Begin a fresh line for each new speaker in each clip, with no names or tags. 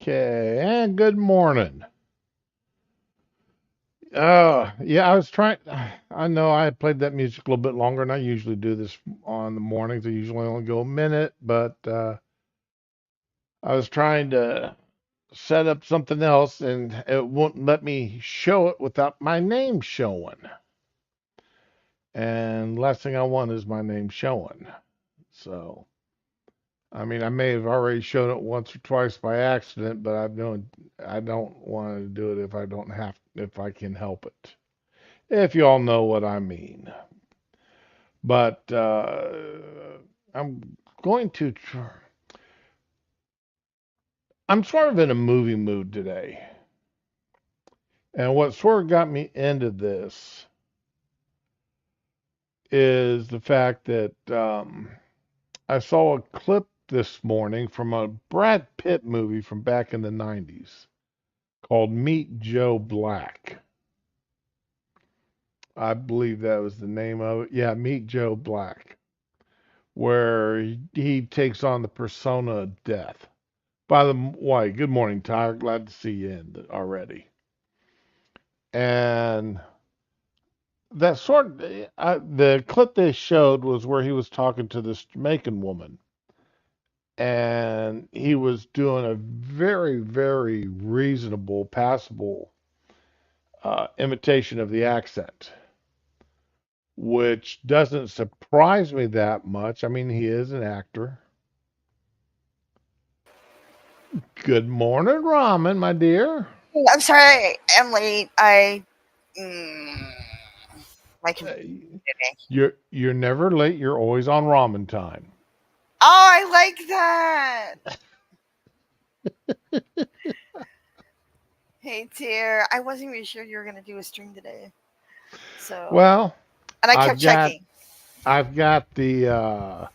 Okay, and good morning. Yeah, I was trying. I know I played that music a little bit longer than I usually do this on the mornings. I usually only go a minute, but I was trying to set up something else and it wouldn't let me show it without my name showing. And last thing I want is my name showing. So, I mean, I may have already shown it once or twice by accident, but I don't want to do it if I can help it. If you all know what I mean. But I'm going to. I'm sort of in a movie mood today, and what sort of got me into this is the fact that I saw a clip this morning from a Brad Pitt movie from back in the '90s called Meet Joe Black. I believe that was the name of it. Yeah, Meet Joe Black, where he takes on the persona of death. By the way, good morning, Tyler. Glad to see you in already. And that the clip they showed was where he was talking to this Jamaican woman, and he was doing a very, very reasonable, passable imitation of the accent, which doesn't surprise me that much. I mean, he is an actor. Good morning, Ramen, my dear.
I'm sorry, I'm late. Mm, my
Uh,
computer did me.
you're never late. You're always on ramen time.
Oh, I like that. Hey, dear. I wasn't even sure you were gonna do a stream today. So,
Well,
and I kept
I've got
checking.
I've got the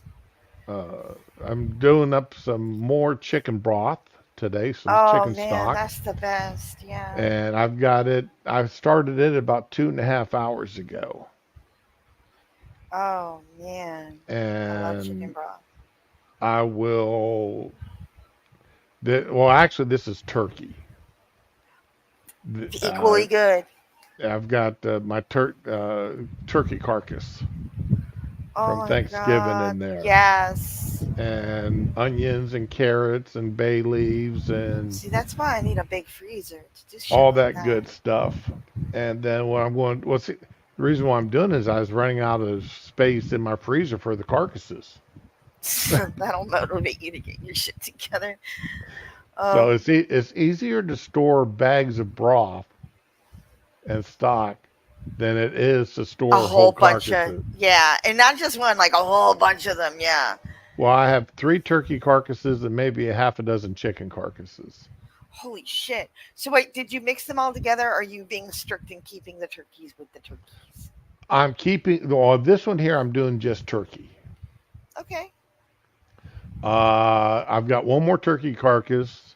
I'm doing up some more chicken broth today, some
Oh
chicken
man,
stock,
that's the best. Yeah.
and I've got it. I started it about 2.5 hours ago,
Oh man, I love chicken
and
broth.
I will. Well, actually, this is turkey. Uh,
Equally good.
I've got my turkey carcass
Oh
from
my
Thanksgiving
god.
in there,
Yes.
and onions and carrots and bay leaves and
See, that's why I need a big freezer to do shit
all
like
that
that.
good stuff. And then what I'm going, well, see, the reason why I'm doing is I was running out of space in my freezer for the carcasses.
That'll motivate you to get your shit together.
So
Um,
it's easier to store bags of broth and stock than it is to
a
store whole
whole bunch of
carcasses.
yeah, and not just one, like a whole bunch of them. Yeah.
Well, I have 3 turkey carcasses and maybe a half a dozen chicken carcasses.
Holy shit. So wait, did you mix them all together? Or are you being strict in keeping the turkeys with the turkeys?
I'm keeping, well, this one here, I'm doing just turkey.
Okay.
I've got one more turkey carcass,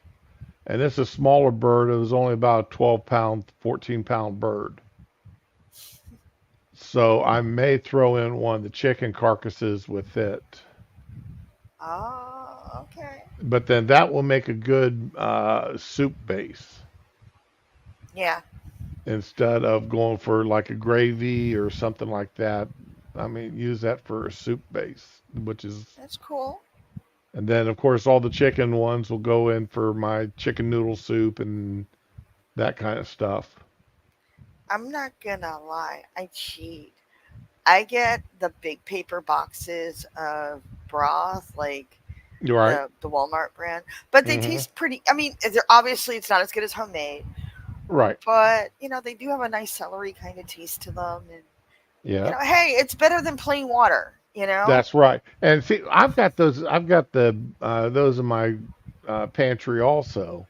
and it's a smaller bird. It was only about a 12 pound, 14-pound bird. So I may throw in one of the chicken carcasses with it.
Oh, okay.
But then that will make a good soup base
Yeah,
instead of going for like a gravy or something like that. I mean, use that for a soup base, which is,
that's cool.
and then of course all the chicken ones will go in for my chicken noodle soup and that kind of stuff.
I'm not gonna lie, I cheat. I get the big paper boxes of broth, like
You're right.
the Walmart brand, but they
Hmm.
taste pretty. I mean, they're obviously it's not as good as homemade,
Right.
but they do have a nice celery kind of taste to them, and
Yeah.
hey, it's better than plain water.
That's right. And see, I've got those. I've got those in my pantry also.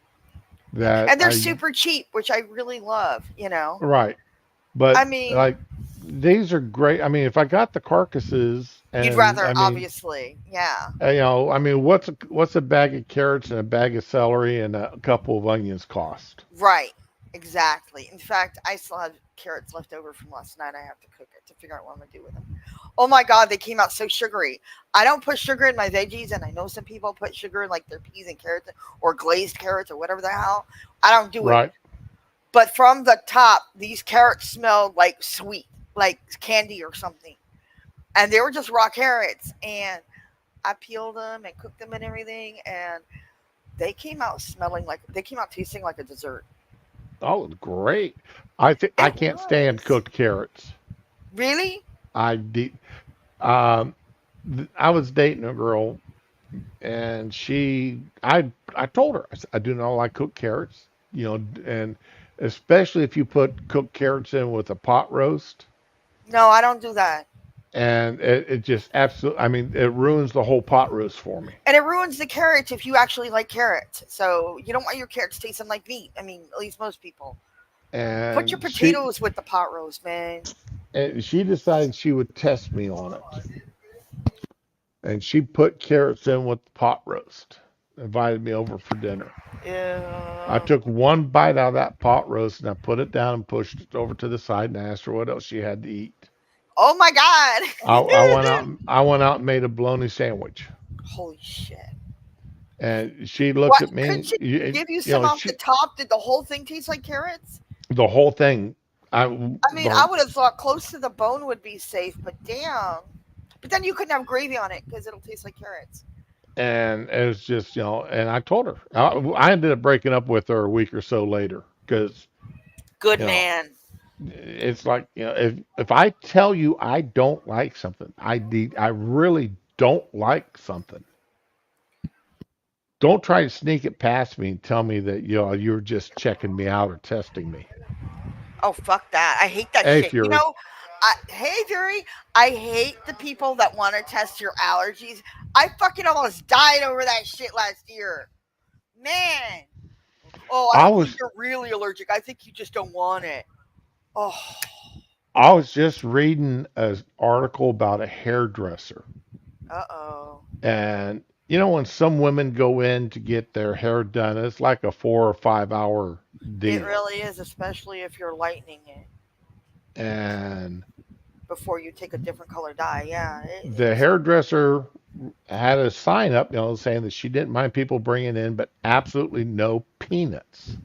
Yeah,
That
and they're
I
super cheap, which I really love.
right. But
I mean,
like these are great. I mean, if I got the carcasses,
you'd
and
rather
I mean,
obviously, yeah,
I mean, what's a bag of carrots and a bag of celery and a couple of onions cost?
right, exactly. In fact, I still have carrots left over from last night. I have to cook it to figure out what I'm gonna do with them. Oh my god, they came out so sugary. I don't put sugar in my veggies, and I know some people put sugar in like their peas and carrots or glazed carrots or whatever the hell. I don't do it.
Right.
But from the top, these carrots smelled like sweet, like candy or something. And they were just raw carrots. And I peeled them and cooked them and everything. And they came out tasting like a dessert.
Oh, it's great. I
It
can't stand
was.
cooked carrots.
Really?
I de- um I was dating a girl, and I told her, I said, I do not like cooked carrots, and especially if you put cooked carrots in with a pot roast,
No, I don't do that.
and it just absolutely, I mean, it ruins the whole pot roast for me.
And it ruins the carrots if you actually like carrots. So you don't want your carrots tasting like meat. I mean, at least most people. Put your
And
potatoes with the pot roast, man.
she decided she would test me on it, and she put carrots in with the pot roast. Invited me over for dinner. I
Yeah.
took one bite out of that pot roast and I put it down and pushed it over to the side and asked her what else she had to eat.
Oh my god.
I went out and made a bologna sandwich.
Holy shit.
And she looked
What?
at
Couldn't
me,
she give you
you
some
know,
off the top? Did the whole thing taste like carrots?
the whole thing. I
I mean, I
the
would have thought close to the bone would be safe, but damn. But then you couldn't have gravy on it because it'll taste like carrots.
and it was just, and I told her. I ended up breaking up with her a week or so later because,
Good
you know,
man.
it's like, if I tell you I don't like something, I really don't like something. Don't try to sneak it past me and tell me that you're just checking me out or testing me.
Oh fuck that! I hate that
Hey
shit. You
Fury,
know, hey Fury, I hate the people that want to test your allergies. I fucking almost died over that shit last year, man. Oh, I
I
don't think
was
you're really allergic. I think you just don't want it. Oh,
I was just reading an article about a hairdresser,
uh-oh.
and when some women go in to get their hair done, it's like a 4 or 5 hour
It
deal,
really is, especially if you're lightening it
and
before you take a different color dye. Yeah,
the
it's
hairdresser had a sign up, saying that she didn't mind people bringing in, but absolutely no peanuts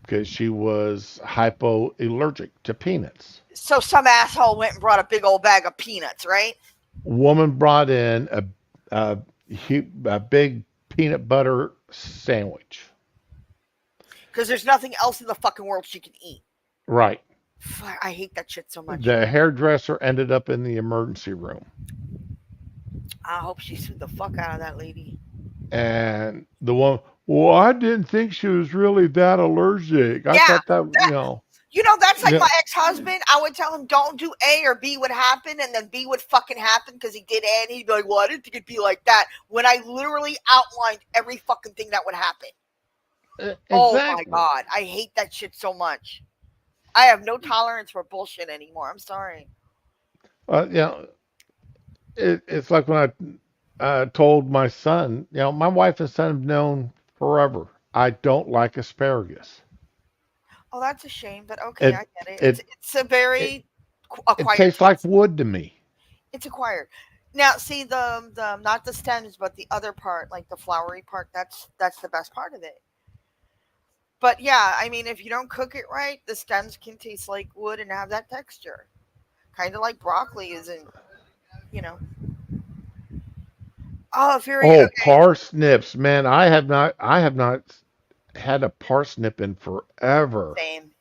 because she was hypoallergic to peanuts.
so some asshole went and brought a big old bag of peanuts, right?
Woman brought in a, a big peanut butter sandwich.
Because there's nothing else in the fucking world she can eat.
Right.
Fuck, I hate that shit so much.
The hairdresser ended up in the emergency room.
I hope she sued the fuck out of that lady.
And the one, well, I didn't think she was really that allergic. I
Yeah,
thought that,
that that's like
you
my
know,
ex-husband. I would tell him don't do A or B would happen, and then B would fucking happen because he did A, and he'd be like, "Well, I didn't think it'd be like that." When I literally outlined every fucking thing that would happen. Oh my
exactly.
god, I hate that shit so much. I have no tolerance for bullshit anymore. I'm sorry.
Uh, you know, it's like when I told my son, my wife and son have known forever. I don't like asparagus.
Oh, that's a shame, but okay, I
It
get it. It's
it
it's a
it,
very
it
acquired
tastes like
taste.
wood to me.
It's acquired. Now, see the not the stems, but the other part, like the flowery part. That's the best part of it. But yeah, I mean, if you don't cook it right, the stems can taste like wood and have that texture, kind of like broccoli isn't. You know. Oh, Fury.
Oh,
Okay,
parsnips, man! I have not had a parsnip in forever.
same.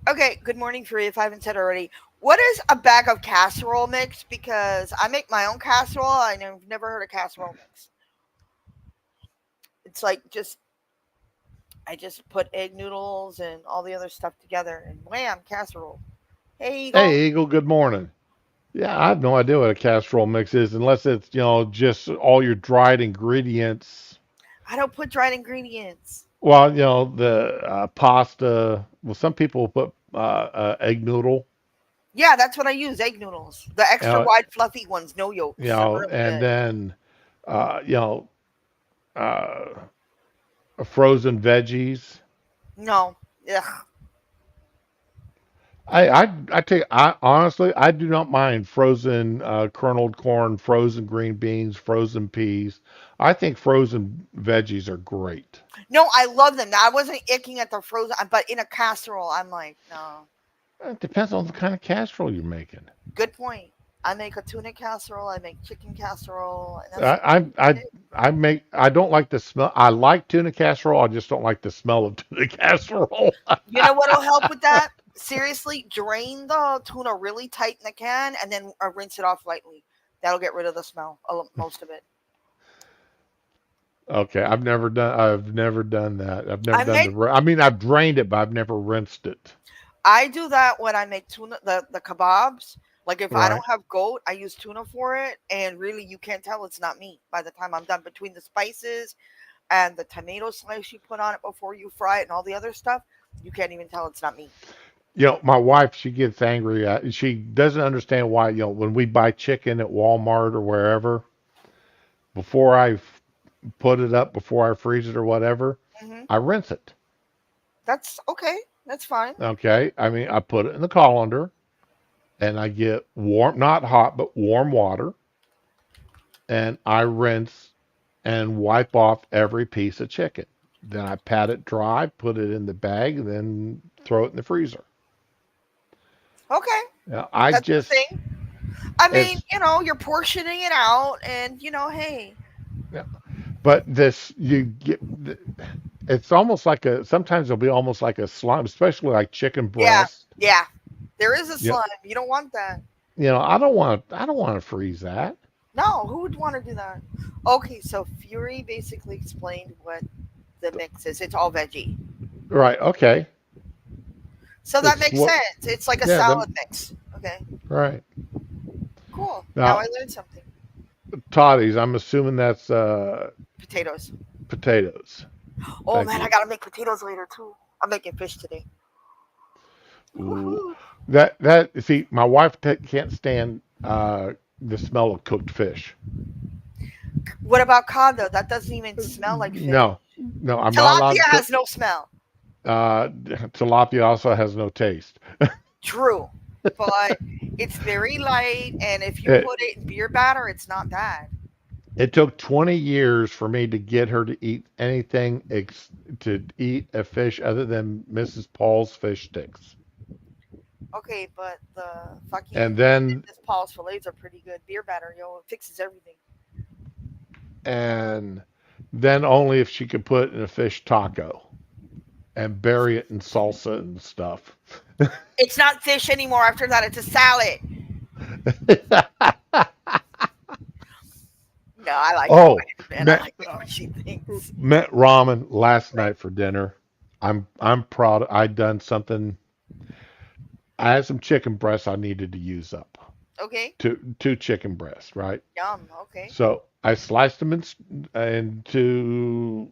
Okay, good morning, Fury. If I haven't said already, what is a bag of casserole mix? Because I make my own casserole. I've never heard of casserole mix. It's like just I just put egg noodles and all the other stuff together, and wham, casserole. Hey, Eagle.
Hey, Eagle, good morning. Yeah, I have no idea what a casserole mix is unless it's, just all your dried ingredients.
I don't put dried ingredients.
Well, the pasta. Well, some people put egg noodle,
Yeah, that's what I use. Egg noodles, the extra
uh,
wide, fluffy ones, no yolks. They're really
and
good.
then, uh, you know, uh, frozen veggies.
No, ugh,
I take I honestly I do not mind frozen kerneled corn, frozen green beans, frozen peas. I think frozen veggies are great.
No, I love them. Now, I wasn't icking at the frozen, but in a casserole, I'm like, no.
It depends on the kind of casserole you're making.
Good point. I make a tuna casserole. I make chicken casserole, and that's
I I I,
it.
I don't like the smell. I like tuna casserole. I just don't like the smell of tuna casserole.
You know what'll help with that? Seriously, drain the tuna really tight in the can, and then rinse it off lightly. That'll get rid of the smell, most of it.
Okay, I've never done that. I've never
I
done
made
the. I mean, I've drained it, but I've never rinsed it.
I do that when I make tuna the kebabs. Like if I
Right.
don't have goat, I use tuna for it, and really you can't tell it's not meat by the time I'm done. Between the spices and the tomato slice you put on it before you fry it and all the other stuff, you can't even tell it's not meat.
You know, my wife, she gets angry. She doesn't understand why, when we buy chicken at Walmart or wherever, before put it up, before I freeze it or whatever,
Hmm.
I rinse it.
That's okay. That's fine.
Okay. I mean, I put it in the colander and I get warm, not hot, but warm water, and I rinse and wipe off every piece of chicken. Then I pat it dry, put it in the bag, and then throw it in the freezer.
Okay,
I
that's the
just,
thing. I mean,
it's,
you're portioning it out, and hey,
yeah. But this, you get, it's almost like sometimes it'll be almost like a slime, especially like chicken
yeah,
breast.
yeah, there is a
You know,
slime. You don't want that.
I don't want to freeze that.
No, who would want to do that? Okay, so Fury basically explained what the mix is. It's all veggie.
Right. Okay.
So that
It's
makes
what,
sense. It's like a
yeah,
salad mix. Okay,
right.
cool. Now I
Now,
learned something.
toddies, I'm assuming that's
Potatoes.
potatoes.
Oh
Thank
man, I
you.
gotta make potatoes later too. I'm making fish today.
Ooh.
Woohoo.
See, my wife can't stand the smell of cooked fish.
What about cod though? That doesn't even smell like fish.
No, no, I'm not allowed to
Tilapia
cook.
has no smell.
Tilapia also has no taste.
True, but it's very light, and if you
It,
put it in beer batter, it's not bad.
it took 20 years for me to get her to eat anything to eat a fish other than Mrs. Paul's fish sticks.
Okay, but the
And
fucking
then
Miss Paul's fillets are pretty good. Beer batter, it fixes everything.
and then only if she could put it in a fish taco and bury it in salsa and stuff.
It's not fish anymore. After that, it's a salad. No, I like my
Oh,
wife, man. I
met
like what she thinks.
met ramen last night for dinner. I'm proud. I done something. I had some chicken breasts I needed to use up.
Okay,
Two chicken breasts, right?
yum. Okay,
So I sliced them into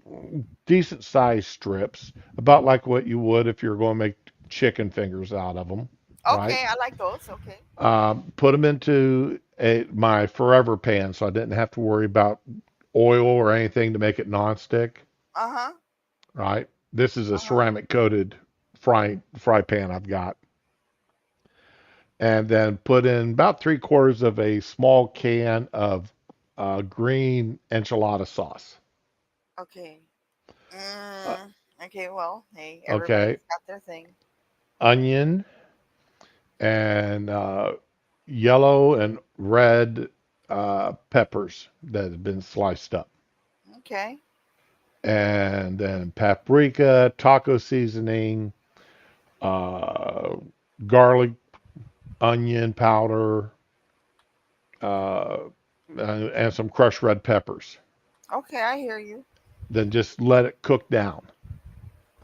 decent sized strips, about like what you would if you're going to make chicken fingers out of them, right?
okay, I like those. Okay,
Put them into my forever pan, so I didn't have to worry about oil or anything to make it nonstick,
uh huh,
right? This is a
uh huh.
ceramic coated fry pan I've got, and then put in about 3/4 of a small can of green enchilada sauce.
Okay.
Uh,
Okay. Well, hey, everybody's
okay,
got their thing.
onion and yellow and red peppers that have been sliced up,
Okay.
and then paprika, taco seasoning, uh, garlic, onion powder, uh, and some crushed red peppers.
Okay, I hear you.
Then just let it cook down.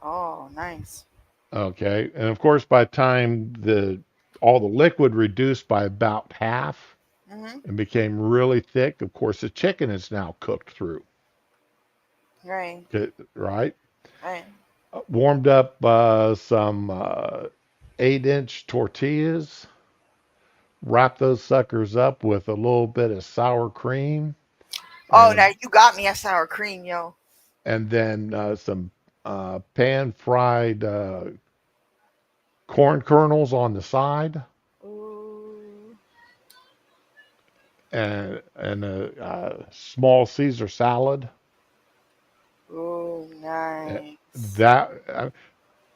Oh, nice.
Okay, and of course, by the time the all the liquid reduced by about half
Mhm.
and became really thick, of course, the chicken is now cooked through.
Right.
Okay, right?
Right.
Warmed up some 8-inch tortillas. Wrap those suckers up with a little bit of sour cream
Oh,
and
now you got me a sour cream, yo.
then some pan fried corn kernels on the side,
Ooh.
and a small Caesar salad.
Ooh,
Uh,
nice.
That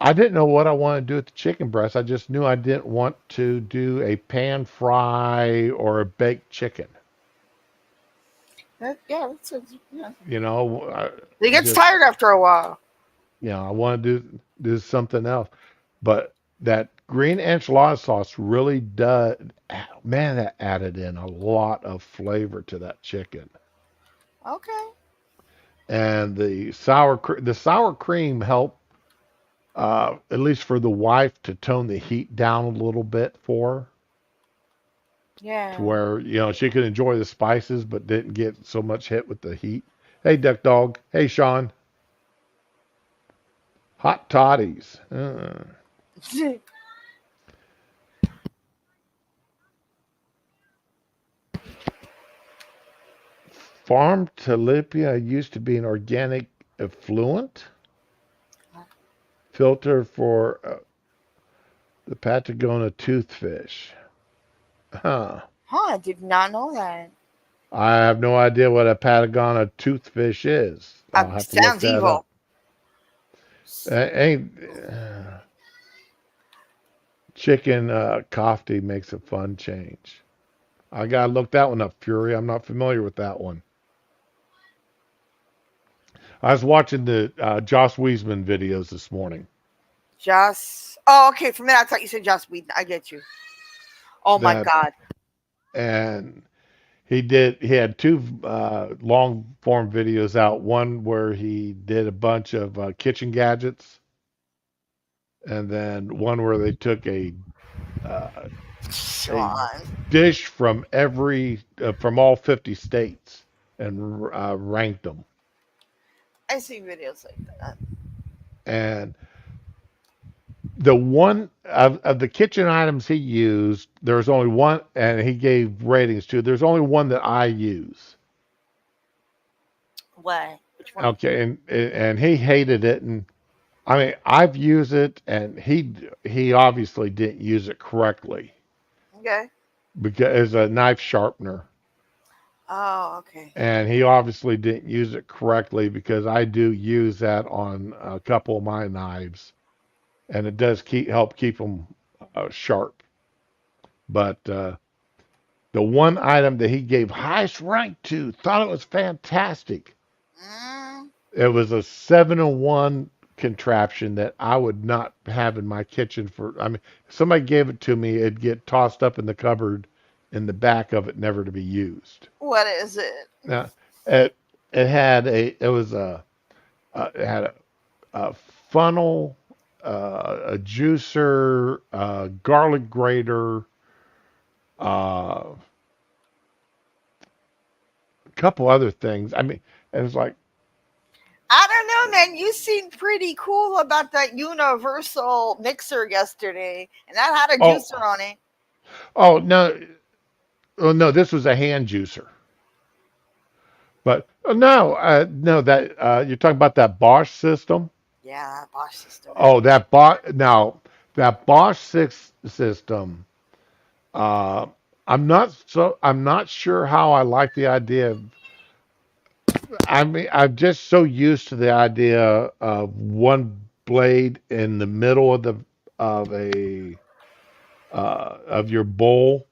I didn't know what I wanted to do with the chicken breast. I just knew I didn't want to do a pan fry or a baked chicken.
Yeah, yeah.
You know,
It gets
just
tired after a while.
I want to do something else. But that green enchilada sauce really does, man, that added in a lot of flavor to that chicken.
Okay.
And the sour cream helped, at least for the wife, to tone the heat down a little bit for her, to
Yeah.
where she could enjoy the spices but didn't get so much hit with the heat. Hey, Duck Dog. Hey, Sean. Hot toddies. Farm tilapia used to be an organic effluent filter for the Patagonia toothfish. Huh.
Huh, I did not know that.
I have no idea what a Patagonia toothfish is. I'll have to look
Sounds
that up.
evil.
Ain't chicken kofte makes a fun change. I gotta look that one up, Fury. I'm not familiar with that one. I was watching the Joss Wiesman videos this morning.
Just. Oh, okay. For a minute, I thought you said Joss Whedon. I get you. Oh my
That
God.
and he had two long form videos out. One where he did a bunch of kitchen gadgets, and then one where they took uh, a
Sean.
dish from from all 50 states and ranked them.
I see videos like that.
And the one of the kitchen items he used, there's only one, and he gave ratings to. There's only one that I use.
What? Which one?
Okay, and he hated it, and I mean I've used it, and he obviously didn't use it correctly
Okay.
because as a knife sharpener,
Oh, okay.
and he obviously didn't use it correctly because I do use that on a couple of my knives, and it does help keep them sharp. But the one item that he gave highest rank to, thought it was fantastic.
Mm,
It was a 7-in-1 contraption that I would not have in my kitchen for. I mean, if somebody gave it to me, it'd get tossed up in the cupboard in the back of it, never to be used.
what is it?
Now, it it was it had a funnel, a juicer, a garlic grater, a couple other things. I mean, it was like,
I don't know, man. You seemed pretty cool about that universal mixer yesterday, and that had a
oh,
juicer on it.
oh no, oh no, this was a hand juicer. But no, no, that you're talking about that Bosch system.
Yeah, that Bosch system, man.
Oh, that Bosch. Now that Bosch six system. Uh, I'm not sure how I like the idea of. I mean, I'm just so used to the idea of one blade in the middle of a of your bowl,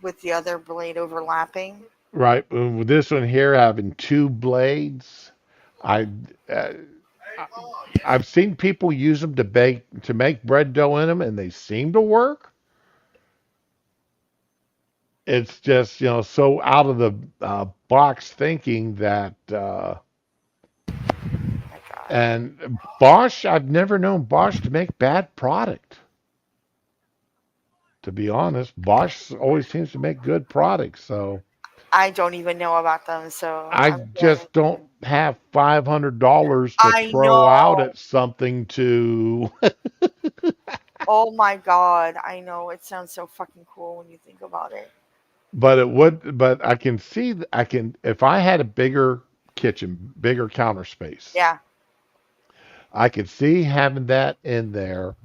With the other blade overlapping.
right? With this one here having two blades, I. Uh, I- I've seen people use them to make bread dough in them, and they seem to work. It's just so out of the box thinking that
My God.
and Bosch. I've never known Bosch to make bad product. To be honest, Bosch always seems to make good products. So
I don't even know about them, so
I
I'm
just
getting.
don't have $500 to
I
throw out
know.
at something to.
Oh my God. I know. It sounds so fucking cool when you think about it.
But it would. But I can see. I can if I had a bigger kitchen, bigger counter space.
Yeah.
I could see having that in there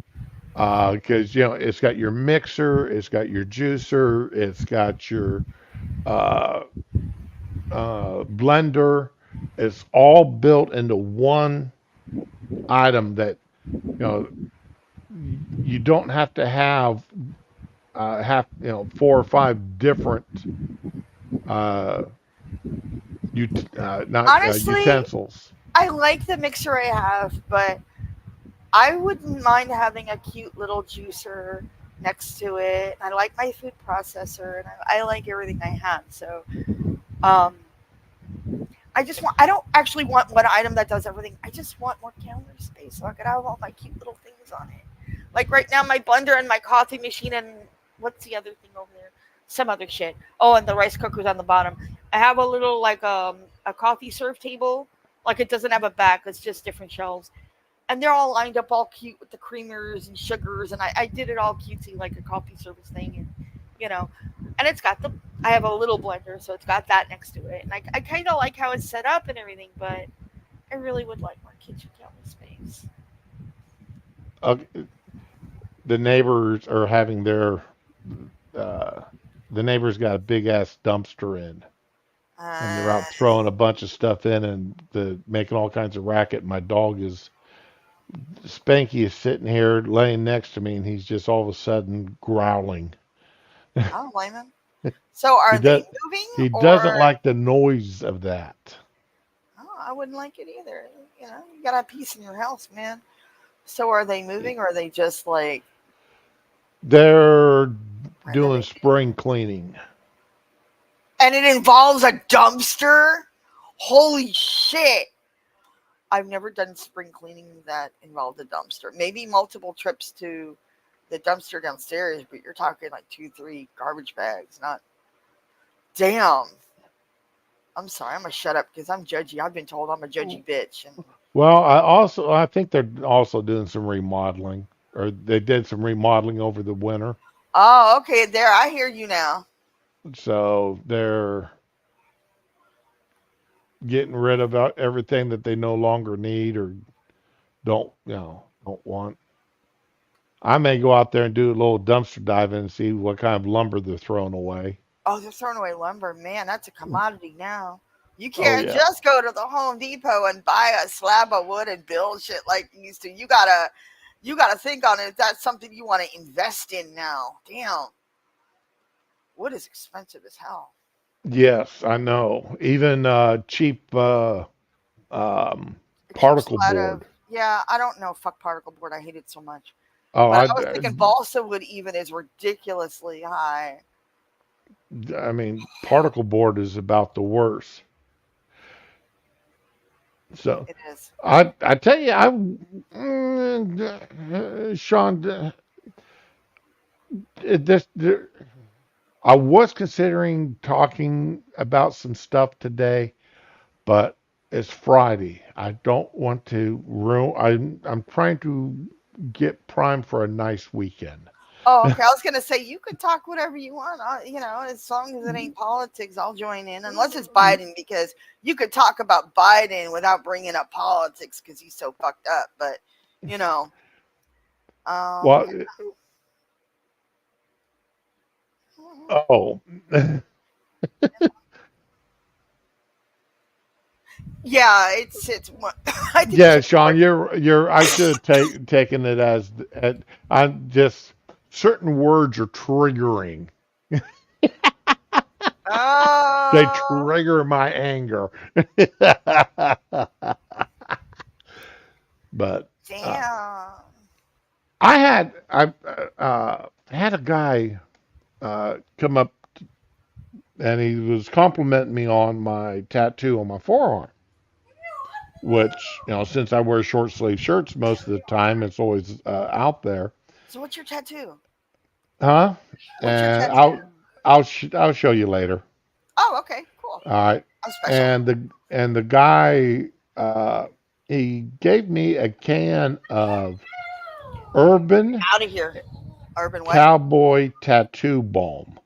Because it's got your mixer, it's got your juicer, it's got your uh, blender. It's all built into one item that you know you don't have to have four or five different uh, not
Honestly,
utensils.
I like the mixer I have, but I wouldn't mind having a cute little juicer next to it. I like my food processor, and I like everything I have. So, um, I don't actually want one item that does everything. I just want more counter space so I could have all my cute little things on it. Like right now, my blender and my coffee machine, and what's the other thing over there? Some other shit. Oh, and the rice cooker's on the bottom. I have a little like a coffee serve table. Like it doesn't have a back. It's just different shelves, and they're all lined up all cute with the creamers and sugars, and I did it all cutesy like a coffee service thing, and you know, and it's got the I have a little blender, so it's got that next to it, and I kind of like how it's set up and everything, but I really would like more kitchen counter space.
Uh, the neighbors are having uh, the neighbors got a big ass dumpster in, and they're
Uh,
out throwing a bunch of stuff in and making all kinds of racket. My dog is Spanky is sitting here laying next to me, and he's just all of a sudden growling.
I don't blame him. So
He
are they
does
moving
he doesn't
or?
like the noise of that.
Oh, I wouldn't like it either. You know, you got a peace in your house, man. So are they moving or are they just like
They're doing
renovating?
spring cleaning.
And it involves a dumpster? Holy shit. I've never done spring cleaning that involved a dumpster. Maybe multiple trips to the dumpster downstairs, but you're talking like two, three garbage bags. Not damn. I'm sorry. I'm gonna shut up because I'm judgy. I've been told I'm a judgy bitch. And
Well, I think they're also doing some remodeling, or they did some remodeling over the winter.
oh, okay. There, I hear you now.
So they're getting rid of everything that they no longer need or don't want. I may go out there and do a little dumpster diving and see what kind of lumber they're throwing away.
Oh, they're throwing away lumber. Man, that's a commodity now. You
Oh
can't
yeah.
just go to the Home Depot and buy a slab of wood and build shit like you used to. You gotta think on it. That's something you want to invest in now. Damn, wood is expensive as hell.
Yes, I know. Even cheap um,
A cheap
particle
slat of
board.
yeah. I don't know. Fuck particle board. I hate it so much.
Oh,
But I was thinking balsa wood even is ridiculously high.
I mean, particle board is about the worst. So,
It is.
I tell you, Sean, this I was considering talking about some stuff today, but it's Friday. I don't want to ruin. I'm trying to get primed for a nice weekend.
Oh, okay. I was gonna say you could talk whatever you want. As long as it ain't politics, I'll join in. Unless it's Biden, because you could talk about Biden without bringing up politics because he's so fucked up. But you know,
Well,
yeah,
oh,
yeah. It's. I think it's
yeah,
important.
Sean, you're. I should have taken it as I'm just certain words are triggering. They
Oh,
trigger my anger. But uh,
damn.
I had a guy come up and he was complimenting me on my tattoo on my forearm, which since I wear short sleeve shirts most of the time, it's always out there,
So what's your tattoo?
huh?
What's your
And
tattoo?
I'll show you later.
Oh, okay, cool.
All right.
I'm special.
And the guy he gave me a can of Urban
Out of here. Urban what?
Cowboy Tattoo Balm.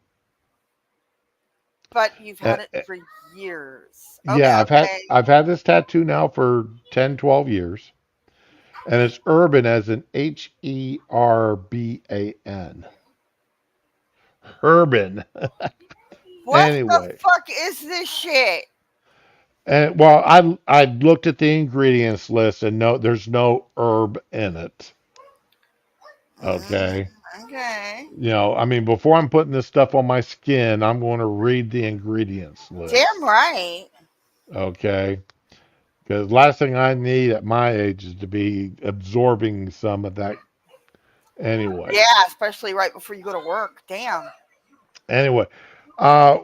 But you've
Uh,
had it
uh,
for years. Okay,
yeah,
okay.
I've had this tattoo now for 10, 12 years. and it's urban as in Herban. Urban.
What the
Anyway,
fuck is this shit?
and well, I looked at the ingredients list and no, there's no herb in it.
Mm,
Okay.
okay.
I mean, before I'm putting this stuff on my skin, I'm going to read the ingredients
Damn
list.
right.
Okay. Because last thing I need at my age is to be absorbing some of that.
Yeah,
Anyways,
especially right before you go to work. Damn.
anyway,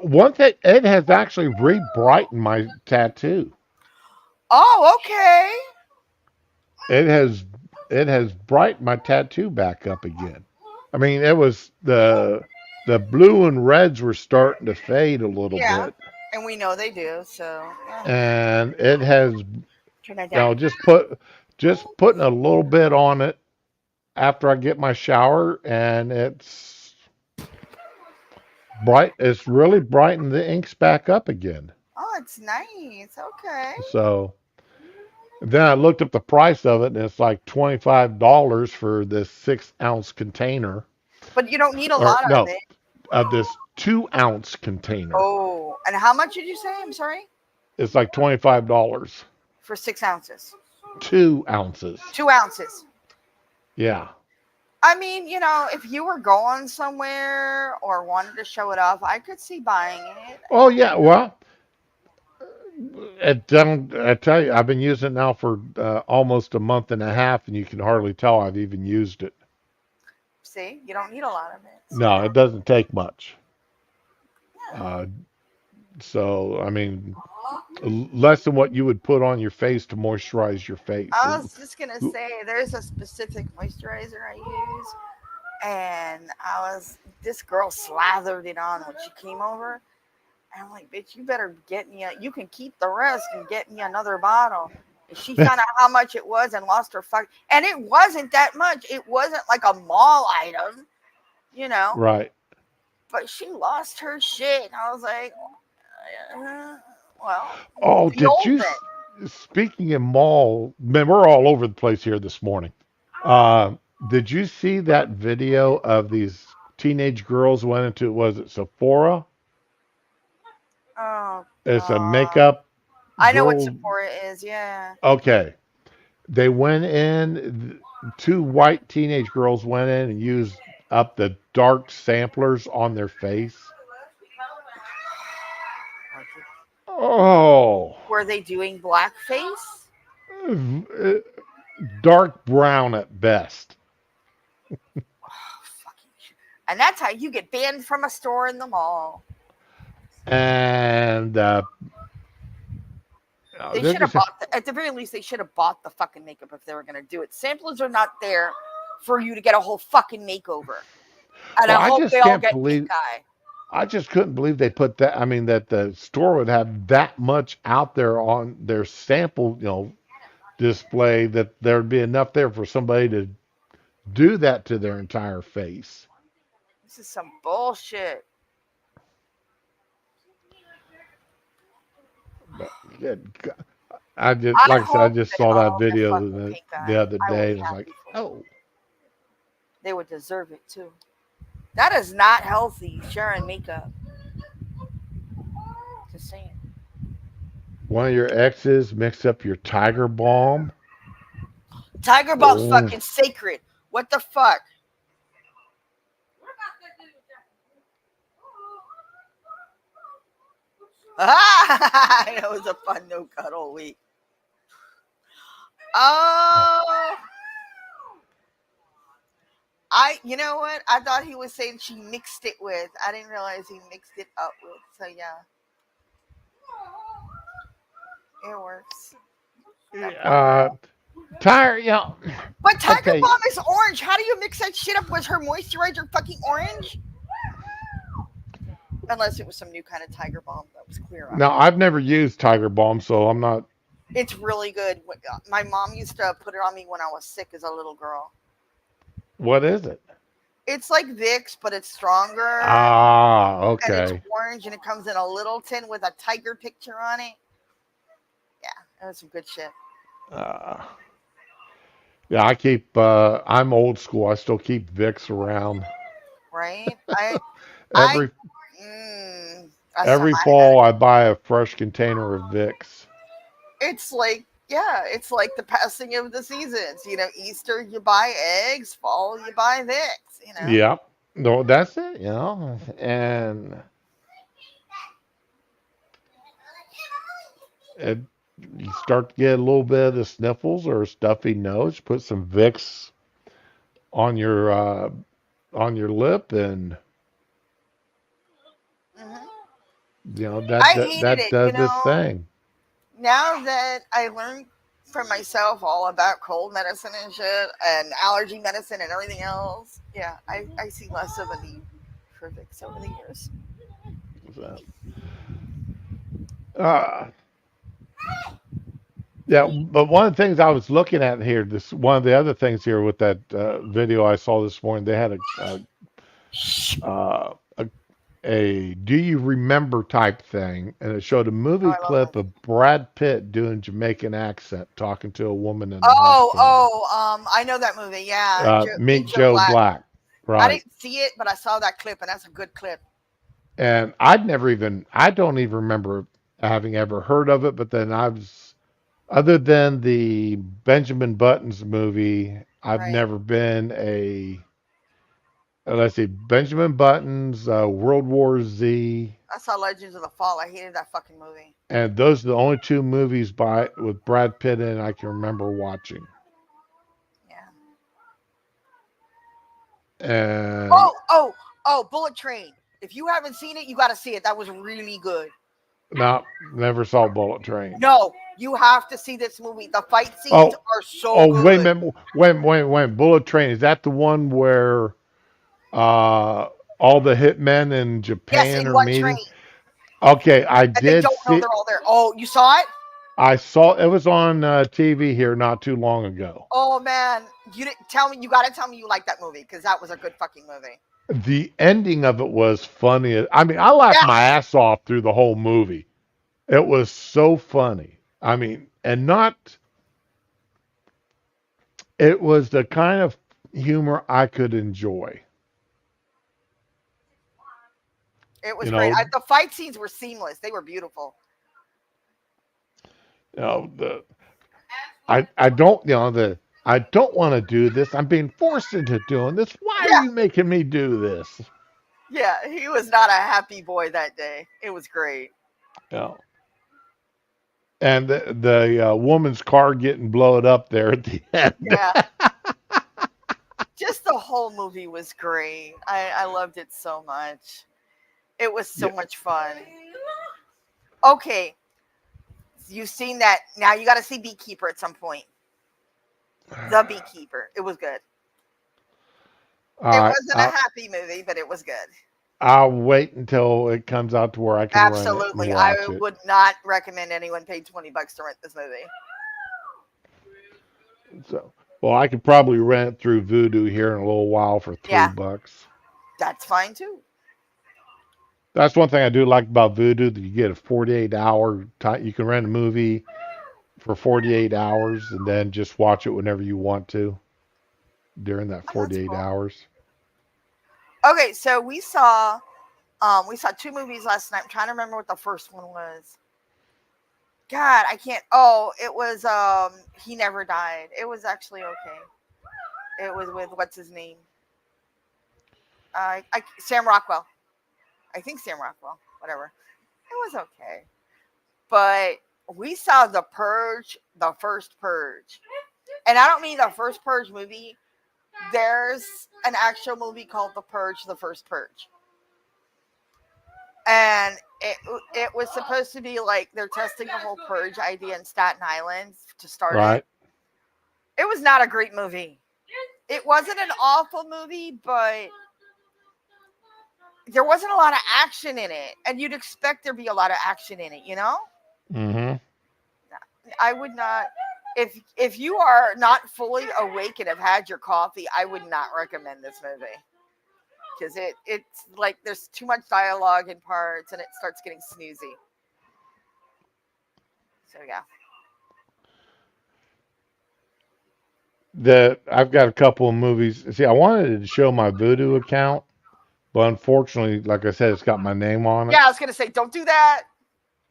one thing, it has actually re-brightened my tattoo.
Oh, okay.
It has it has brightened my tattoo back up again. I mean, it was the blue and reds were starting to fade a little
Yeah,
bit,
and we know they do. So
and it has
turn that down.
just putting a little bit on it after I get my shower, and it's really brightened the inks back up again.
Oh, it's nice. Okay.
So then I looked up the price of it, and it's like $25 for this 6 ounce container,
But you don't need a
or
lot of
no,
it.
of this 2 ounce container.
Oh, and how much did you say? I'm sorry.
It's like $25.
For 6 ounces.
2 ounces.
2 ounces.
Yeah.
I mean, if you were going somewhere or wanted to show it off, I could see buying it.
Oh yeah. Well, I tell you, I've been using it now for almost a month and a half, and you can hardly tell I've even used it.
See, you don't need a lot of it. So
No, it doesn't take much.
yeah.
Uh, so I mean, less than what you would put on your face to moisturize your face.
I was just gonna say there's a specific moisturizer I use, and this girl slathered it on when she came over. And I'm like, bitch, you better get me you can keep the rest and get me another bottle. And she found out how much it was and lost her fuck. And it wasn't that much. It wasn't like a mall item, you know.
Right.
But she lost her shit. And I was like, well,
Oh,
the old it.
speaking of mall, man, we're all over the place here this morning. Did you see that video of these teenage girls went into, was it Sephora?
Oh
It's a
god.
makeup
I know what
girl.
Sephora is, yeah.
Okay. They went in, two white teenage girls went in and used up the dark samplers on their face. Oh,
Were they doing blackface?
dark brown at best.
Oh, fucking shit. And that's how you get banned from a store in the mall.
And
They
they're
should have
just,
bought at the very least they should have bought the fucking makeup if they were gonna do it. Samplers are not there for you to get a whole fucking makeover. And
well,
I hope they all get pink eye.
I just couldn't believe they put that. I mean, that the store would have that much out there on their sample, display, that there'd be enough there for somebody to do that to their entire face.
This is some bullshit.
But I just,
I
like I said, I
hope
just
they
saw that
all get
video
fucking pink
the
eye.
other
I will
day,
be
and it's like,
happy for them.
oh,
They would deserve it too. That is not healthy, sharing makeup. Just saying.
one of your exes mixed up your Tiger Balm.
Tiger Balm's
Oh,
fucking sacred. What the fuck? It was a fun no cuddle week. Oh, you know what? I thought he was saying she mixed it with. I didn't realize he mixed it up with. So yeah, it works. That poor
uh,
girl.
Tiger,
But Tiger
okay.
Balm is orange. How do you mix that shit up? Was her moisturizer fucking orange? Unless it was some new kind of Tiger Balm that was clear
Now,
eyed.
I've never used Tiger Balm, so I'm not.
It's really good. My mom used to put it on me when I was sick as a little girl.
What is it?
It's like Vicks, but it's stronger
Ah,
and it's
okay.
orange and it comes in a little tin with a tiger picture on it. Yeah, it was some good shit.
Uh, Yeah, I keep. I'm old school. I still keep Vicks around.
right? I,
Every
that's some.
every fall, I buy a fresh container of Vicks.
It's like, yeah, it's like the passing of the seasons. Easter you buy eggs, fall you buy Vicks.
Yep. No, that's it. And it, you start to get a little bit of the sniffles or a stuffy nose. Put some Vicks on your uh, on your lip, and
Hmm.
that
I
that,
hated
that
it.
does this thing.
Now that I learned for myself all about cold medicine and shit and allergy medicine and everything else, yeah, I see less of a need for Vicks over the years.
So, uh, yeah, but one of the things I was looking at here, this one of the other things here with that video I saw this morning, they had uh, a a do you remember type thing, and it showed a
Oh,
movie
I love
clip
them.
of Brad Pitt doing Jamaican accent talking to a woman in the
Oh,
hospital.
I know that movie. Yeah, Meet
Meet
Joe
Joe
Black.
Black,
I
right?
didn't see it, but I saw that clip, and that's a good clip.
And I don't even remember having ever heard of it, but then I was, other than the Benjamin Buttons movie, I've
Right.
never been a, let's see, Benjamin Buttons, World War Z,
I saw Legends of the Fall. I hated that fucking movie.
and those are the only two movies by with Brad Pitt in I can remember watching.
Yeah.
And
Oh, Bullet Train. If you haven't seen it, you got to see it. That was really good.
no, never saw Bullet Train.
No, you have to see this movie. The fight scenes
Oh,
are so
oh, wait a
good.
minute, wait. Bullet Train, is that the one where uh all the hitmen in
Yes,
Japan
in
are
one
meeting?
train,
Okay, I
and they
did
don't know
see.
they're all there. Oh, you saw it?
I saw it was on TV here not too long ago.
Oh man, you didn't tell me. You got to tell me you like that movie because that was a good fucking movie.
The ending of it was funny. I mean, I laughed
Yeah,
my ass off through the whole movie. It was so funny. I mean, and not, it was the kind of humor I could enjoy.
it was
You
great.
know,
The fight scenes were seamless. They were beautiful.
the I don't I don't want to do this. I'm being forced into doing this. Why are
Yeah,
you making me do this?
yeah. He was not a happy boy that day. It was great.
You know, and the woman's car getting blown up there at the end.
Yeah, just the whole movie was great. I loved it so much. It was so
Yeah.
much fun. Okay, you've seen that. Now you got to see Beekeeper at some point. The Beekeeper. It was good.
All
It
right,
wasn't a happy movie, but it was good.
I'll wait until it comes out to where I can rent it and
Absolutely. I
watch it.
would not recommend anyone pay $20 to rent this movie.
So, well, I could probably rent it through Vudu here in a little while for three
Yeah,
bucks.
that's fine too.
That's one thing I do like about Vudu that you get a 48-hour time. You can rent a movie for 48 hours and then just watch it whenever you want to during that
Oh, that's
48
cool.
hours.
Okay, so we saw two movies last night. I'm trying to remember what the first one was. God, I can't. Oh, it was He Never Died. It was actually okay. It was with what's his name? Sam Rockwell. I think Sam Rockwell. Whatever. It was okay. But we saw The Purge, the first Purge. And I don't mean the first Purge movie. There's an actual movie called The Purge, the first Purge. And it was supposed to be like they're testing the whole purge idea in Staten Island to start it.
Right?
It was not a great movie. It wasn't an awful movie, but there wasn't a lot of action in it, and you'd expect there be a lot of action in it.
Mm-hmm.
I would not. If you are not fully awake and have had your coffee, I would not recommend this movie because it's like there's too much dialogue in parts, and it starts getting snoozy. So yeah.
that I've got a couple of movies. See, I wanted to show my Voodoo account, but unfortunately, like I said, it's got my name on
Yeah,
it,
I was gonna say, don't do that.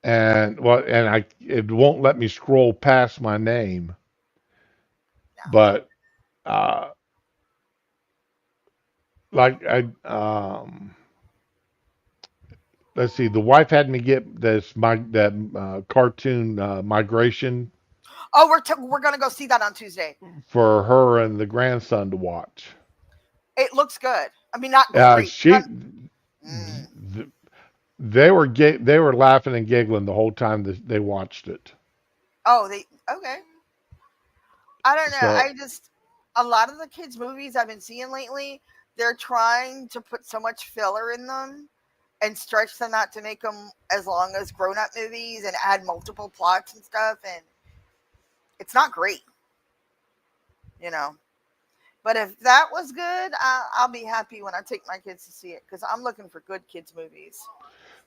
and well, and I it won't let me scroll past my name.
No.
But uh, like let's see, the wife had me get that cartoon migration
Oh, we're gonna go see that on Tuesday.
for her and the grandson to watch.
It looks good. I mean, not great.
She
Mm.
they were laughing and giggling the whole time that they watched it.
Oh, they okay. I don't know.
So
I just a lot of the kids' movies I've been seeing lately, they're trying to put so much filler in them and stretch them out to make them as long as grown-up movies and add multiple plots and stuff, and it's not great, you know. But if that was good, I'll be happy when I take my kids to see it because I'm looking for good kids' movies.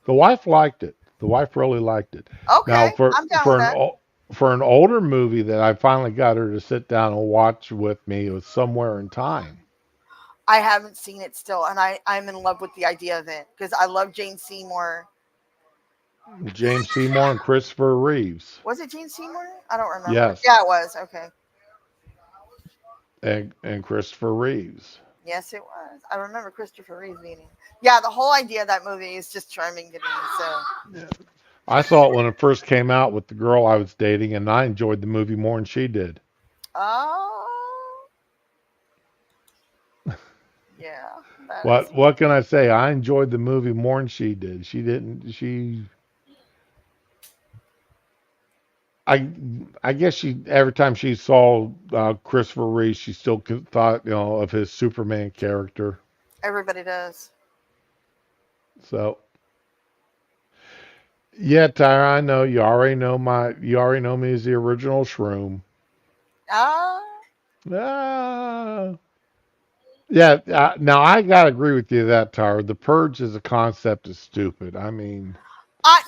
the wife liked it. The wife really liked it. Now
Okay, I'm down with that.
for an older movie that I finally got her to sit down and watch with me, it was Somewhere in Time.
I haven't seen it still, and I'm in love with the idea of it because I love Jane Seymour.
James Seymour and Christopher Reeves.
Was it Jane Seymour? I don't remember.
Yes,
Yeah, it was. Okay.
and Christopher Reeves.
Yes, it was. I remember Christopher Reeves being in. Yeah, the whole idea of that movie is just charming to me. So,
Yeah. I saw it when it first came out with the girl I was dating, and I enjoyed the movie more than she did.
oh, yeah, that is.
What can I say? I enjoyed the movie more than she did. She didn't. I I guess she every time she saw Christopher Reeve, she still thought of his Superman character.
Everybody does.
So yeah, Tyra, I know you already know me as the original Shroom.
Ah,
Ah. Yeah, now I gotta agree with you that Tyra. The Purge as a concept is stupid. I mean,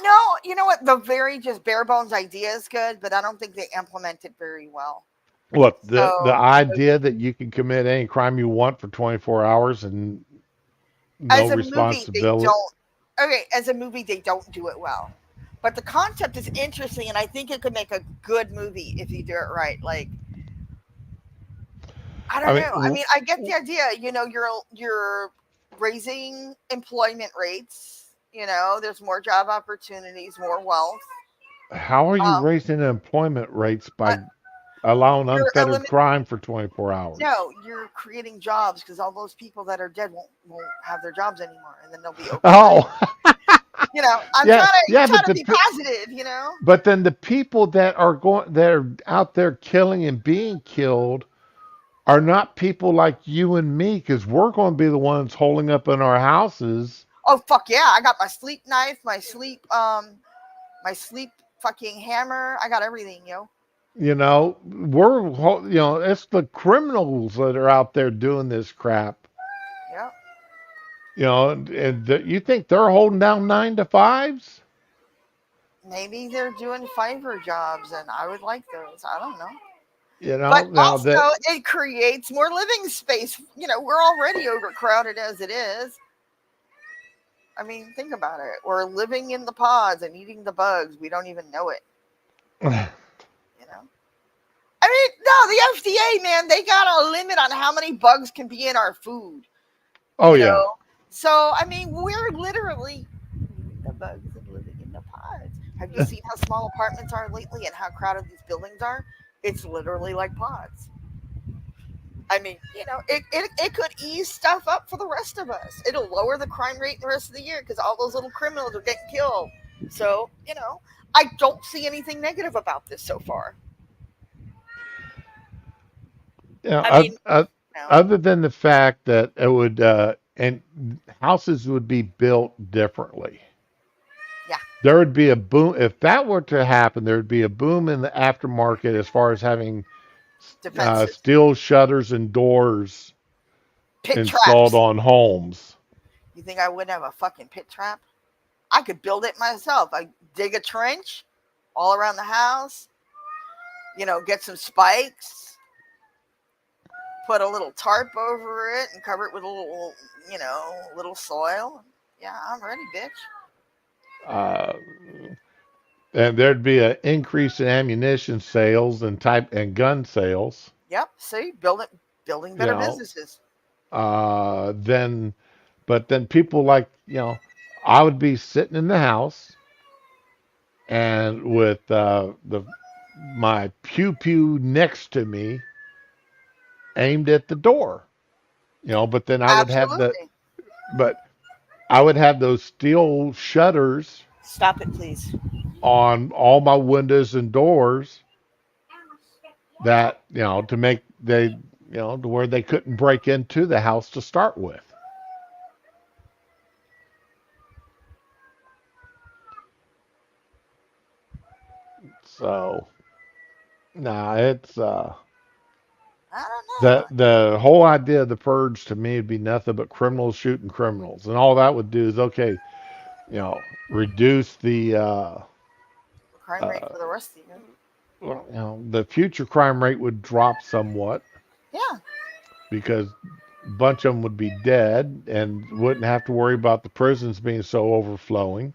no, you know what? The very just bare bones idea is good, but I don't think they implement it very well.
look, the
So,
idea that you can commit any crime you want for 24 hours and no
as a movie, they
responsibility.
don't. Okay, as a movie, they don't do it well. But the concept is interesting, and I think it could make a good movie if you do it right. Like, I
I
don't
mean,
know. I mean, I get the idea. You know, you're raising employment rates. You know, there's more job opportunities, more wealth.
how are you
Um,
raising employment rates
uh,
by allowing
you're
unfettered crime for 24 hours?
no, you're creating jobs because all those people that are dead won't have their jobs anymore, and then they'll be open.
Oh,
You know, I'm
yeah,
trying to
yeah,
trying to be positive. You know,
but then the people that are out there killing and being killed are not people like you and me because we're going to be the ones holding up in our houses.
oh fuck yeah, I got my sleep knife, my sleep fucking hammer. I got everything, yo.
It's the criminals that are out there doing this crap.
Yeah.
You think they're holding down 9 to 5s?
Maybe they're doing Fiverr jobs, and I would like those. I don't know. But
Now that
also, it creates more living space. You know, we're already overcrowded as it is. I mean, think about it. We're living in the pods and eating the bugs. We don't even know it, you know? I mean, no, the FDA, man, they got a limit on how many bugs can be in our food,
oh
you
yeah.
know? So, I mean, we're literally the bugs and living in the pods. Have you seen how small apartments are lately and how crowded these buildings are? It's literally like pods. I mean, you know, it could ease stuff up for the rest of us. It'll lower the crime rate the rest of the year because all those little criminals are getting killed. So, you know, I don't see anything negative about this so far.
Yeah,
I mean, you know,
other than the fact that it would and houses would be built differently.
yeah,
There would be a boom if that were to happen. There would be a boom in the aftermarket as far as having
defenses,
steel shutters and doors
pit
installed
traps.
on homes.
You think I wouldn't have a fucking pit trap? I could build it myself. I dig a trench all around the house, you know, get some spikes, put a little tarp over it and cover it with a little, little soil. Yeah, I'm ready, bitch.
Uh, and there'd be an increase in ammunition sales and type and gun sales.
Yep. See, building
You
better
know,
businesses.
then but then people like I would be sitting in the house and with the my pew pew next to me aimed at the door. But then
Absolutely.
but I would have those steel shutters
Stop it, please.
on all my windows and doors that to make to where they couldn't break into the house to start with. So nah, it's
I don't know.
the whole idea of the purge to me would be nothing but criminals shooting criminals, and all that would do is okay, reduce the
Crime rate
uh,
for the rest of you.
well, the future crime rate would drop somewhat
Yeah.
because a bunch of them would be dead and wouldn't have to worry about the prisons being so overflowing.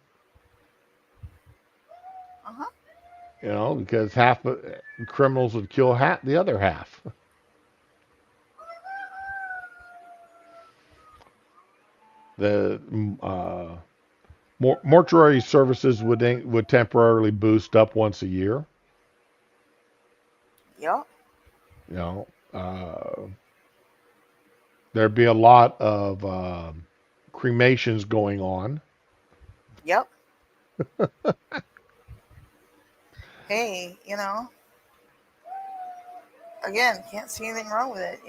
Uh huh.
Because half of criminals would kill half the other half. The mortuary services would temporarily boost up once a year.
Yep.
You know, there'd be a lot of cremations going on.
Yep. Hey, again, can't see anything wrong with it.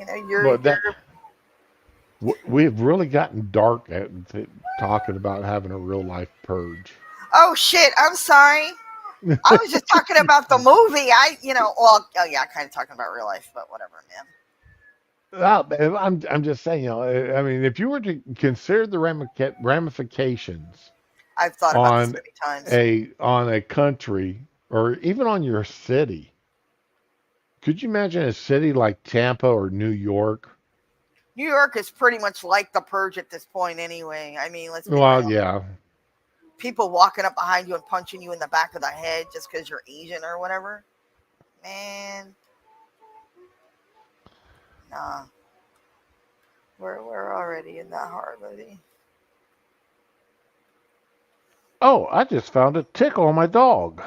But we've really gotten dark at talking about having a real life purge.
Oh shit! I'm sorry. I was just talking about the movie. Well, oh yeah, kind of talking about real life, but whatever, man.
Well, I'm just saying, I mean, if you were to consider the ramifications
I've thought about this
on
many times.
a country or even on your city, could you imagine a city like Tampa or New York?
New York is pretty much like the purge at this point, anyway. I mean, let's be
Well,
real.
yeah,
People walking up behind you and punching you in the back of the head just because you're Asian or whatever. Man, nah. We're already in that horror movie.
oh, I just found a tickle on my dog.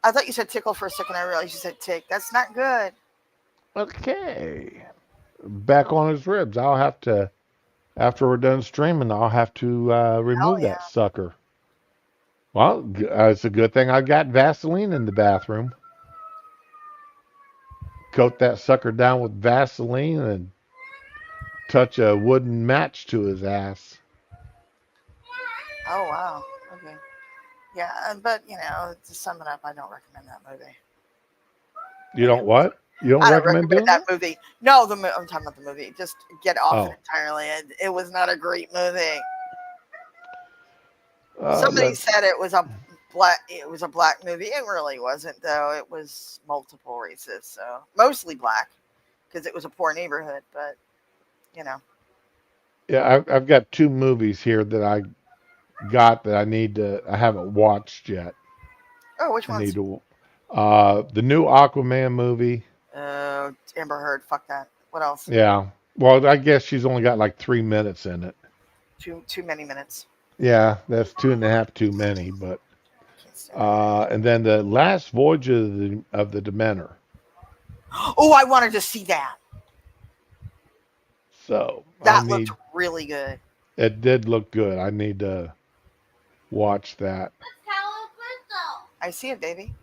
I thought you said tickle for a second. I realized you said tick. That's not good.
Okay, back on his ribs. I'll have to after we're done streaming. I'll have to
Hell
remove that
yeah.
sucker. Well, it's a good thing I got Vaseline in the bathroom. Coat that sucker down with Vaseline and touch a wooden match to his ass.
Oh wow. Okay. Yeah, but to sum it up, I don't recommend that movie.
You don't what? You don't
I don't
recommend
recommend
doing
that
that?
movie. No, I'm talking about the movie. Just get off it
Oh,
entirely. It was not a great movie.
uh,
Somebody
let's.
said it was a black movie. It really wasn't though. It was multiple races, so mostly black because it was a poor neighborhood. But you know,
Yeah, I've got two movies here that I got that I haven't watched yet.
oh, which
I need
ones?
to. The new Aquaman movie.
Amber Heard. Fuck that. What else?
Yeah. Well, I guess she's only got like 3 minutes in it.
Too many minutes.
Yeah, that's two and a half too many. But
Can't stand her.
and then the last voyage of the Demeter.
Oh, I wanted to see that.
So I
That looked
need.
really good.
It did look good. I need to watch that.
I see it, baby.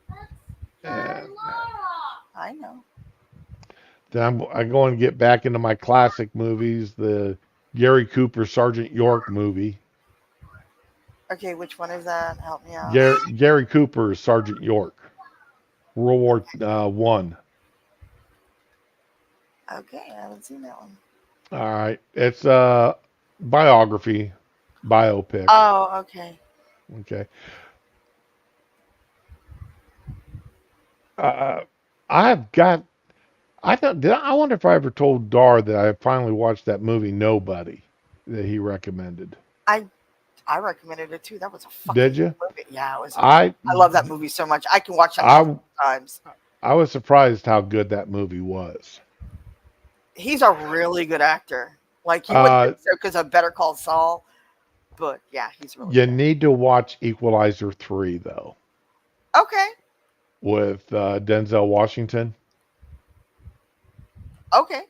And
I know.
then I'm going to get back into my classic movies, the Gary Cooper Sergeant York movie.
Okay, which one is that? Help me out.
Gary Cooper is Sergeant York, World War One.
Okay, I haven't seen that one.
All right, it's a biography, biopic.
Oh, okay.
Okay, uh, I've got I thought, I wonder if I ever told Dar that I finally watched that movie Nobody that he recommended.
I I recommended it too. That was a fucking
Did
good
you?
movie. Yeah, it was amazing.
I
I love that movie so much. I can watch that
I
multiple times.
I was surprised how good that movie was.
He's a really good actor. Like you wouldn't
Uh,
think so because of Better Call Saul, but yeah, he's really
you
good.
need to watch Equalizer 3 though
Okay,
with Denzel Washington.
okay,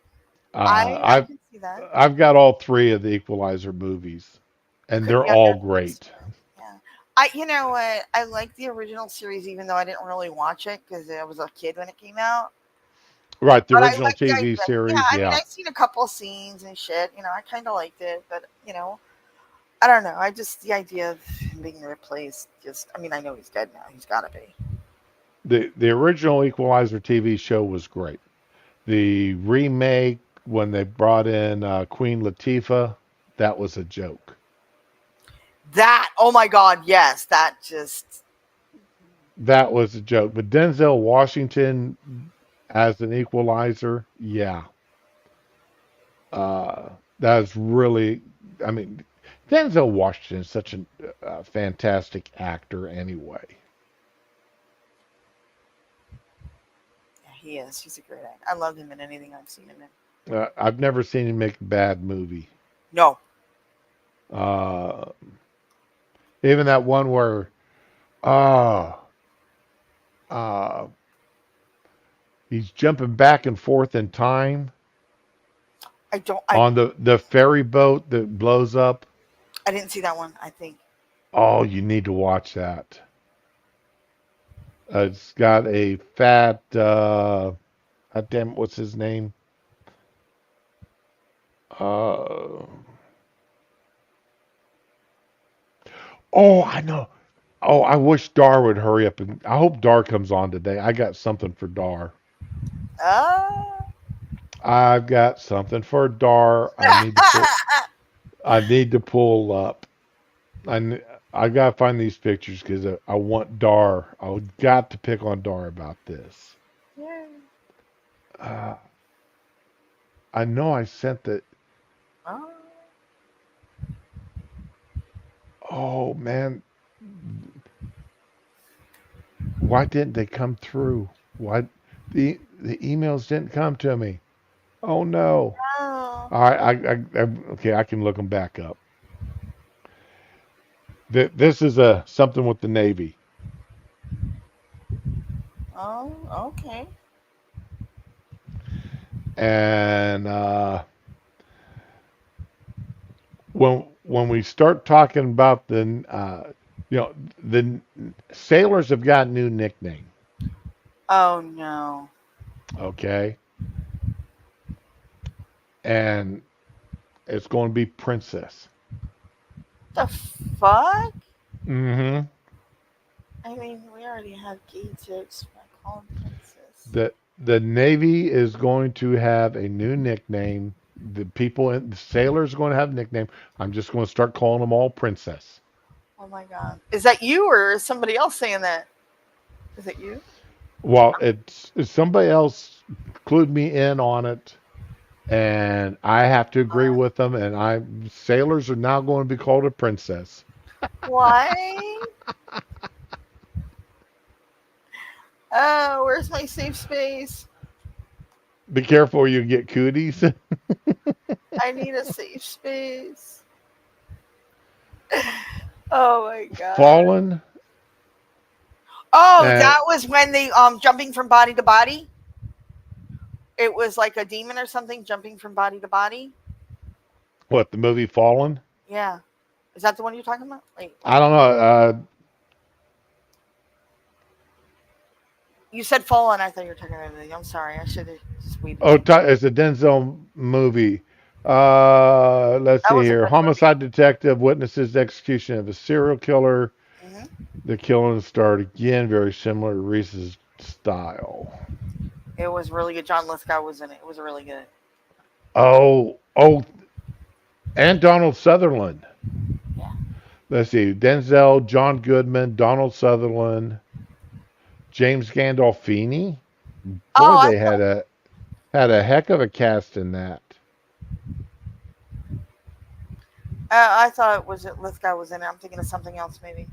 I
I've
can see that.
I've got all three of the Equalizer movies, and they're
Yeah,
all
that movie's
great.
good. Yeah, I you know what? I like the original series even though I didn't really watch it because I was a kid when it came out.
Right, the
But I
original
like the
TV
idea. Yeah,
series.
I mean,
Yeah,
I've seen a couple of scenes and shit. I kind of liked it, but I don't know. I just the idea of him being replaced. Just, I mean, I know he's dead now. He's got to be.
the original Equalizer TV show was great. The remake when they brought in Queen Latifah, that was a joke.
That. Oh my God. Yes. That just.
That was a joke. But Denzel Washington as an Equalizer, yeah, that's really. I mean, Denzel Washington is such a fantastic actor anyway.
Yeah, he is. He's a great actor. I love him in anything I've seen him in.
I've never seen him make a bad movie.
No.
Uh, even that one where, uh, uh, he's jumping back and forth in time
I don't. I.
on the ferry boat that blows up.
I didn't see that one. I think.
Oh, you need to watch that. It's got a fat, God damn, what's his name? Uh, oh, I know. Oh, I wish Dar would hurry up and I hope Dar comes on today. I got something for Dar.
Uh,
I've got something for Dar. I need to pull up. I gotta find these pictures because I want Dar. I got to pick on Dar about this.
yeah.
Uh, I know I sent the.
Uh,
Oh man, why didn't they come through? Why the emails didn't come to me? Oh no.
oh.
All right, okay, I can look them back up. This is a something with the Navy,
Oh. Okay.
and when we start talking about you know, the sailors have got a new nickname.
Oh no.
Okay, and it's going to be Princess.
The fuck?
Mm-hmm.
I mean, we already have gay jokes. I call him princess.
The Navy is going to have a new nickname. The sailors are going to have a nickname. I'm just going to start calling them all Princess.
Oh my god. Is that you or is somebody else saying that? Is it you?
Well, it's somebody else clued me in on it, and I have to agree with them. And sailors are now going to be called a princess.
Why? Oh, where's my safe space?
Be careful, or you get cooties.
I need a safe space. Oh my god.
Fallen
Oh,
and
that was when they jumping from body to body. It was like a demon or something jumping from body to body.
what the movie Fallen?
Yeah. Is that the one you're talking about? Wait,
I
what?
don't know.
You said fallen. I thought you were talking about anything. I'm sorry. I should have just waited.
It's a Denzel movie. Let's
That
see
was a
here.
good movie.
Homicide detective witnesses the execution of a serial killer.
Hmm.
The killing started again, very similar to Reese's style.
It was really good. John Lithgow was in it. It was really good.
Oh, and Donald Sutherland.
Yeah.
Let's see. Denzel, John Goodman, Donald Sutherland, James Gandolfini.
Oh,
Boy,
I
they had
thought.
a. Had a heck of a cast in that.
I thought it was Lithgow was in it. I'm thinking of something else maybe.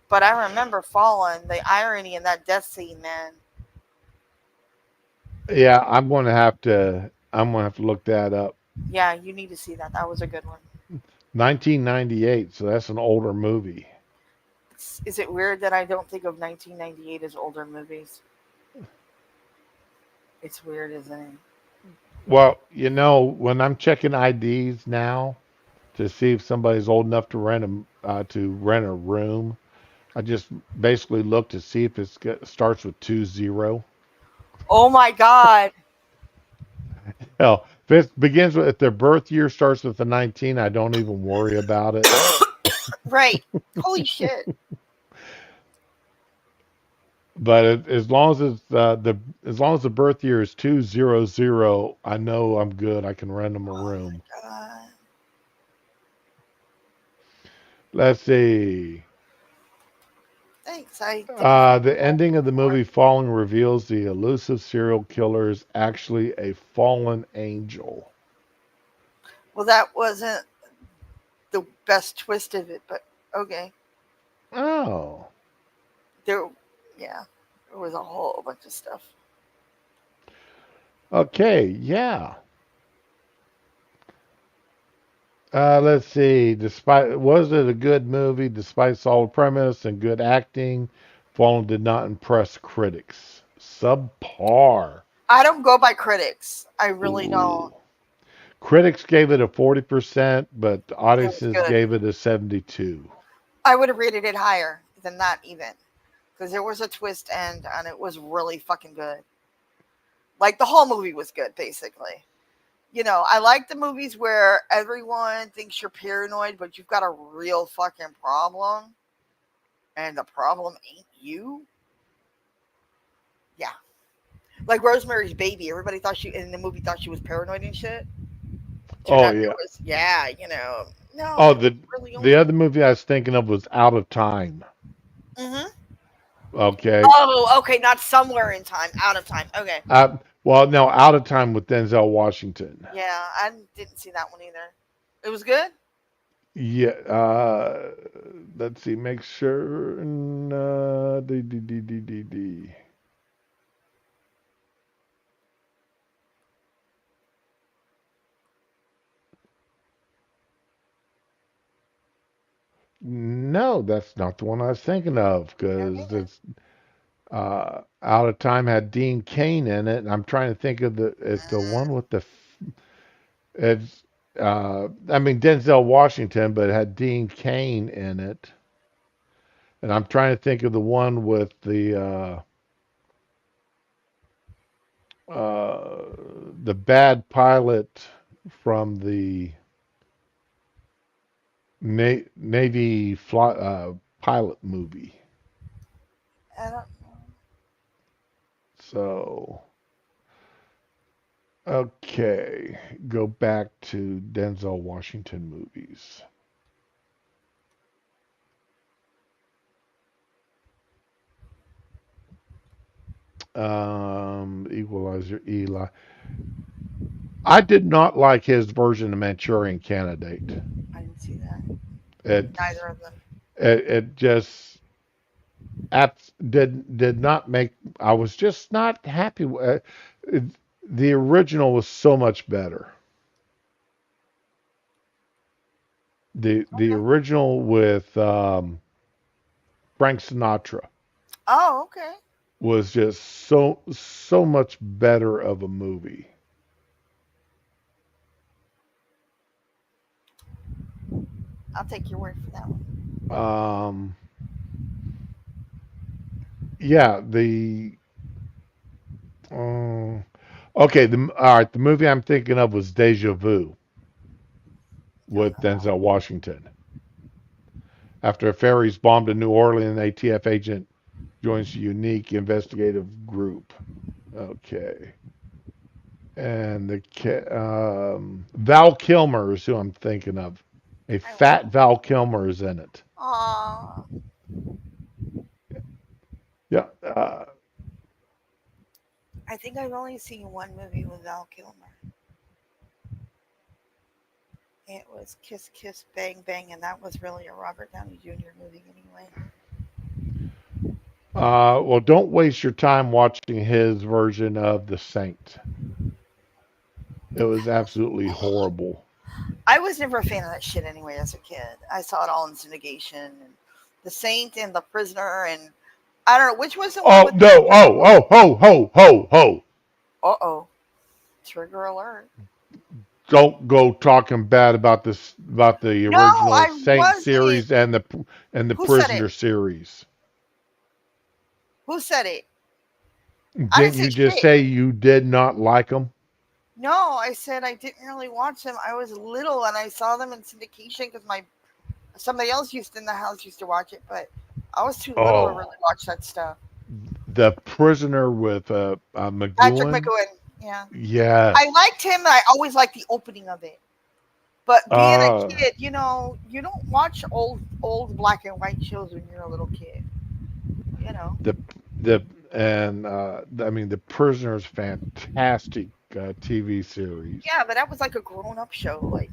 But I remember Fallen. The irony in that death scene, man.
Yeah, I'm gonna have to look that up.
Yeah, you need to see that. That was a good one.
1998, so that's an older movie.
Is it weird that I don't think of 1998 as older movies? It's weird, isn't it?
Well, when I'm checking IDs now to see if somebody's old enough to rent a room, I just basically look to see if it starts with 20.
Oh my god.
Hell, if their birth year starts with a 19, I don't even worry about it.
Right. Holy shit.
But as long as the birth year is 200, I know I'm good. I can rent them a
Oh
room.
my god.
Let's see.
Thanks. I didn't
The
know
ending of the
before.
movie Falling reveals the elusive serial killer is actually a fallen angel.
Well, that wasn't the best twist of it, but okay.
Oh,
There, yeah, there was a whole bunch of stuff.
okay, yeah. Let's see. Despite was it a good movie? Despite solid premise and good acting, Fallen did not impress critics. Subpar.
I don't go by critics. I really don't.
Ooh. Critics gave it a 40%, but the
It was
audiences
good.
gave it a 72.
I would have rated it higher than that even because there was a twist end and it was really fucking good. Like the whole movie was good, basically. I like the movies where everyone thinks you're paranoid, but you've got a real fucking problem, and the problem ain't you. Yeah, like Rosemary's Baby. Everybody thought she in the movie thought she was paranoid and shit. Turned
Oh
out there
yeah.
was, yeah, no,
Oh,
it
the
really
the
only.
other movie I was thinking of was Out of Time.
Mm-hmm.
Okay.
Oh, okay, not somewhere in time, out of time. Okay,
Well, no, Out of Time with Denzel Washington.
yeah, I didn't see that one either. It was good.
Yeah. Let's see. Make sure. No, that's not the one I was thinking of because
Okay.
it's Out of Time had Dean Cain in it, and I'm trying to think of the one with it's I mean Denzel Washington, but it had Dean Cain in it, and I'm trying to think of the one with uh, the bad pilot from the Navy pilot movie.
I don't.
So, okay, go back to Denzel Washington movies. Equalizer, Eli. I did not like his version of Manchurian Candidate.
I didn't see that.
It's
Neither of them.
it just did not make. I was just not happy. It, the original was so much better. The
Okay.
original with Frank Sinatra
Oh, okay.
was just so much better of a movie.
I'll take your word for that one.
Um, yeah, uh, okay. All right. The movie I'm thinking of was Deja Vu
Don't
with
know.
Denzel Washington. After a ferry's bombed in New Orleans, an ATF agent joins a unique investigative group. Okay. And Val Kilmer is who I'm thinking of. A
I will.
fat Val Kilmer is in it.
Aw.
Yeah.
I think I've only seen one movie with Val Kilmer. It was Kiss Kiss Bang Bang, and that was really a Robert Downey Jr. movie anyway.
Well, don't waste your time watching his version of The Saint. It was absolutely horrible.
I was never a fan of that shit anyway as a kid. I saw it all in syndication and The Saint and The Prisoner, and I don't know which was the one
Oh
with.
no! Ho!
Uh oh, trigger alert.
Don't go talking bad about this about the
No,
original
I
Saint
wasn't.
series and the
Who said it?
Prisoner series.
Who said it? I didn't
Didn't
say
you just
shit.
say you did not like them?
No, I said I didn't really watch them. I was little and I saw them in syndication because my somebody else used in the house used to watch it, but I was too little to
Oh,
really watch that stuff.
the Prisoner with
Patrick
McGowan.
McGowan. Yeah, I
Yes.
liked him. And I always liked the opening of it. But being a
Uh,
kid, you don't watch old black and white shows when you're a little kid. You know.
the the and I mean the Prisoner's fantastic TV series.
Yeah, but that was like a grown up show. Like,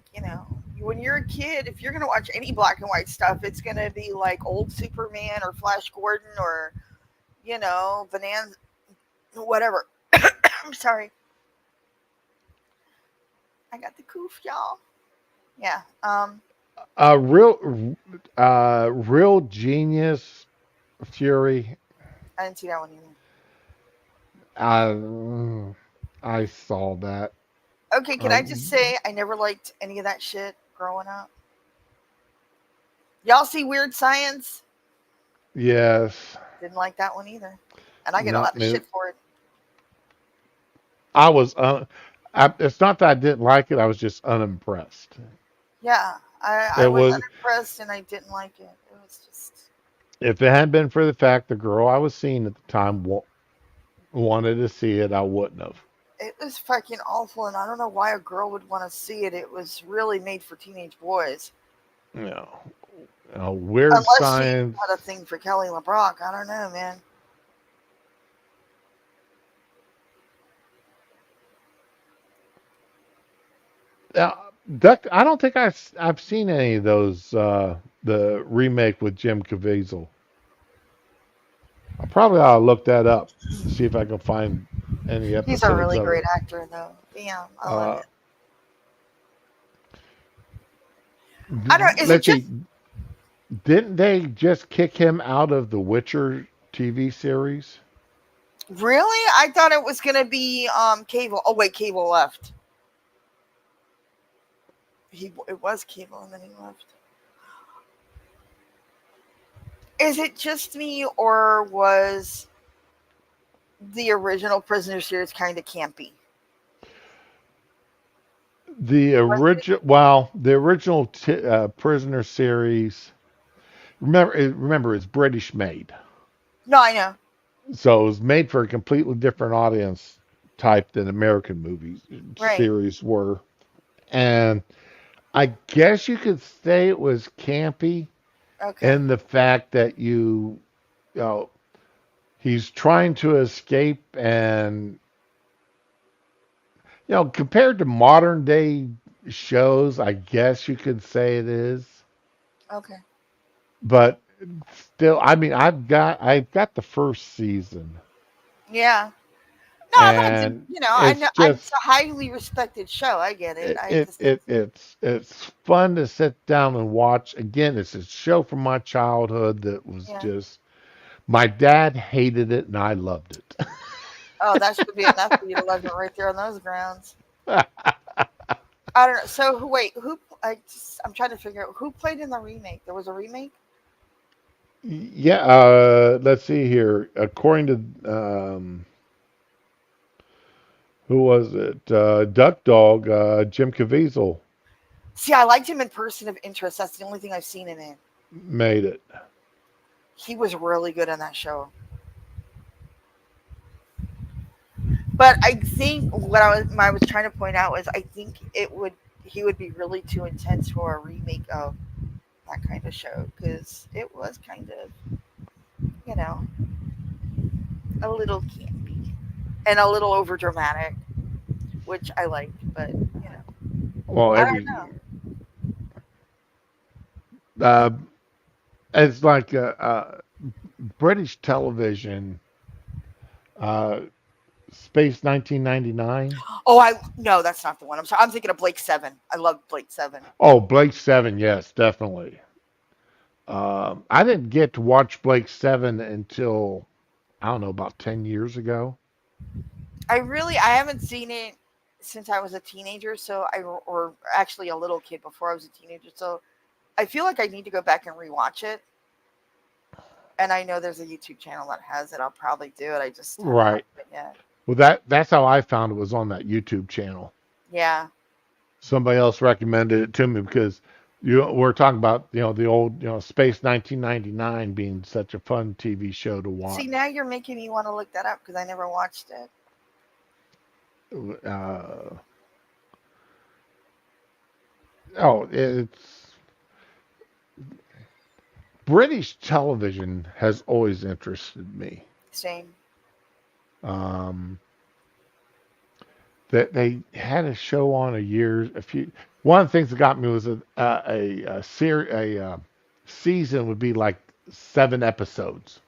when you're a kid, if you're gonna watch any black and white stuff, it's gonna be like old Superman or Flash Gordon or Bonanza, whatever. I'm sorry, I got the coof, y'all. Yeah.
Real genius Fury.
I didn't see that one either.
I I saw that.
Okay, can I just
Um,
say I never liked any of that shit growing up. Y'all see Weird Science?
yes,
Didn't like that one either, and I get a
not
lot of
me.
shit for it.
I was. It's not that I didn't like it. I was just unimpressed.
Yeah, I
It
was
was.
unimpressed and I didn't like it. It was just.
If it hadn't been for the fact the girl I was seeing at the time wanted to see it, I wouldn't have.
It was fucking awful, and I don't know why a girl would want to see it. It was really made for teenage boys.
You know, weird
Unless she
science.
had a thing for Kelly LeBrock. I don't know, man.
Uh, Duck. I don't think I've seen any of those. The remake with Jim Caviezel. I probably ought to look that up to see if I can find any
He's a
episodes
really
of
great
it.
actor, though. Damn, I love
Uh,
it. I don't. Is it
let's
just
see. Didn't they just kick him out of the Witcher TV series?
really? I thought it was gonna be Cable. Oh wait, Cable left. It was Cable, and then he left. Is it just me, or was the original Prisoner series kind of campy?
The original Prisoner series. Remember, it's British made,
No, I know.
so it was made for a completely different audience type than American movies
Right.
series were, and I guess you could say it was campy
Okay.
in the fact that you know, he's trying to escape, and compared to modern day shows, I guess you could say it is.
Okay.
But still, I mean, I've got the first season,
Yeah. No, I'm not.
and
I
it's
know. It's
just
a highly respected show. I get it.
it,
I
it,
just.
it it's fun to sit down and watch. Again, it's a show from my childhood that was
Yeah.
just my dad hated it and I loved it.
Oh, that should be enough for you to love it right there on those grounds. I don't know. So wait, I'm trying to figure out who played in the remake. There was a remake.
Yeah, let's see here. According to who was it? Duck Dog, Jim Caviezel
See, I liked him in Person of Interest. That's the only thing I've seen him in.
made it.
He was really good on that show. But I think what I was trying to point out was I think it would he would be really too intense for a remake of that kind of show because it was kind of you know a little campy. and a little over dramatic, which I like. But
Well,
I don't
every
know.
uh, it's like British television, uh, Space 1999.
Oh, I no, that's not the one. I'm sorry. I'm thinking of Blake Seven. I love Blake Seven.
Oh, Blake Seven, yes, definitely. I didn't get to watch Blake Seven until I don't know about 10 years ago.
I haven't seen it since I was a teenager. So or actually a little kid before I was a teenager. So I feel like I need to go back and rewatch it. And I know there's a YouTube channel that has it. I'll probably do it. I just haven't
Right.
watched it yet.
Well, that's how I found it was on that YouTube channel.
Yeah.
Somebody else recommended it to me because we're talking about the old Space 1999 being such a fun TV show to
See,
watch.
now you're making me want to look that up because I never watched it.
Uh, oh, it's British television has always interested me.
Same.
Um, that they had a show on a few. One of the things that got me was a season would be like 7 episodes.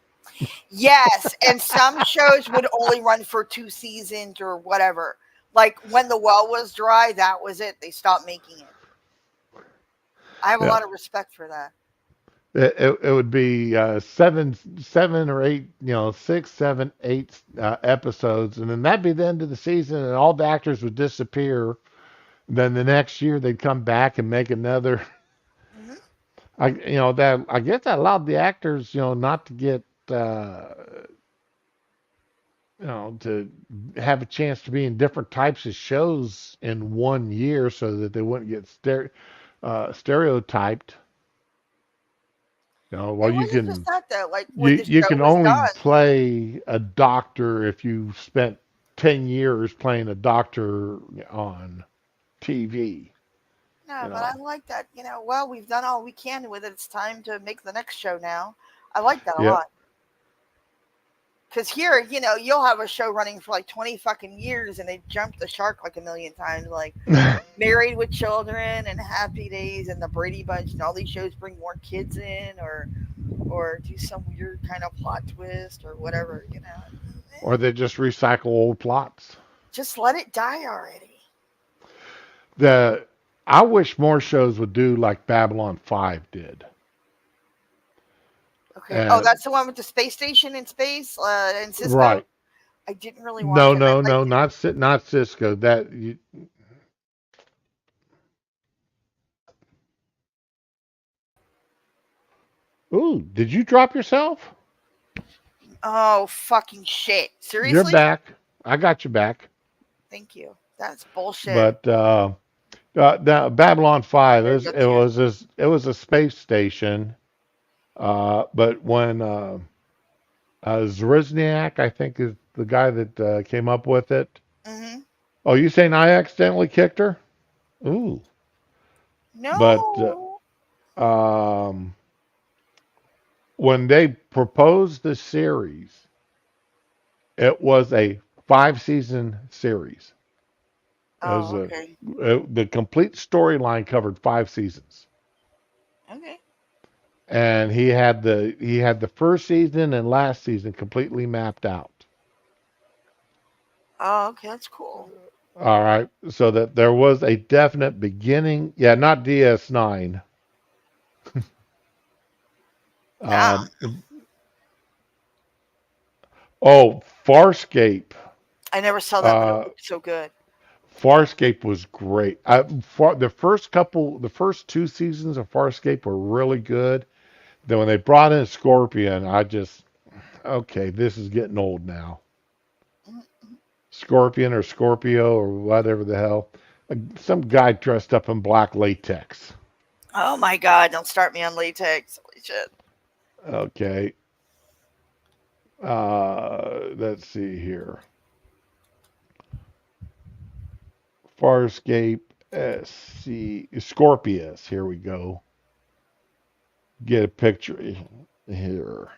Yes, and some shows would only run for 2 seasons or whatever. Like when the well was dry, that was it. They stopped making it. I have a
Yeah,
lot of respect for that.
it would be seven or eight, 6, 7, 8 episodes, and then that'd be the end of the season, and all the actors would disappear. Then the next year they'd come back and make another.
Hmm.
That I guess that allowed the actors, not to get, uh, to have a chance to be in different types of shows in one year, so that they wouldn't get stereotyped. Well,
It wasn't just that though. Like when the
you
show
can
was
only
done.
play a doctor if you spent 10 years playing a doctor on TV.
No,
You
but I
know,
like that. Well, we've done all we can with it. It's time to make the next show now. I like that a
yep.
lot. Because here, you'll have a show running for like 20 fucking years and they jump the shark like a million times. Like Married with Children and Happy Days and the Brady Bunch and all these shows bring more kids in or do some weird kind of plot twist or whatever.
Or they just recycle old plots.
Just let it die already.
The I wish more shows would do like Babylon 5 did.
Okay. Oh,
And
that's the one with the space station in space in Cisco.
right.
I didn't really watch
No,
it.
no,
I'd like
no,
to.
not Cisco. Ooh, did you drop yourself?
Oh, fucking shit.
You're
Seriously?
back. I got you back.
Thank you. That's bullshit.
But now Babylon 5
There you go, tears.
it was a space station. But when Zrizniak, I think, is the guy that came up with it.
Hmm.
Oh, you saying I accidentally kicked her? Ooh, but
No.
when they proposed the series, it was a 5 season series. It was
Oh, okay.
the complete storyline covered 5 seasons,
Okay.
and he had the first season and last season completely mapped out.
Oh, okay. That's cool.
All right, so that there was a definite beginning. Yeah, not DS9.
Nah.
Um, oh, Farscape.
I never saw that, but it
Uh,
looked so good.
Farscape was great. The first 2 seasons of Farscape were really good. Then when they brought in Scorpion, okay, this is getting old now.
Mhm.
Scorpion or Scorpio or whatever the hell. Some guy dressed up in black latex.
Oh my god! Don't start me on latex. Holy shit.
Okay. Let's see here. Farscape SC Scorpius. Here we go. Get a picture here.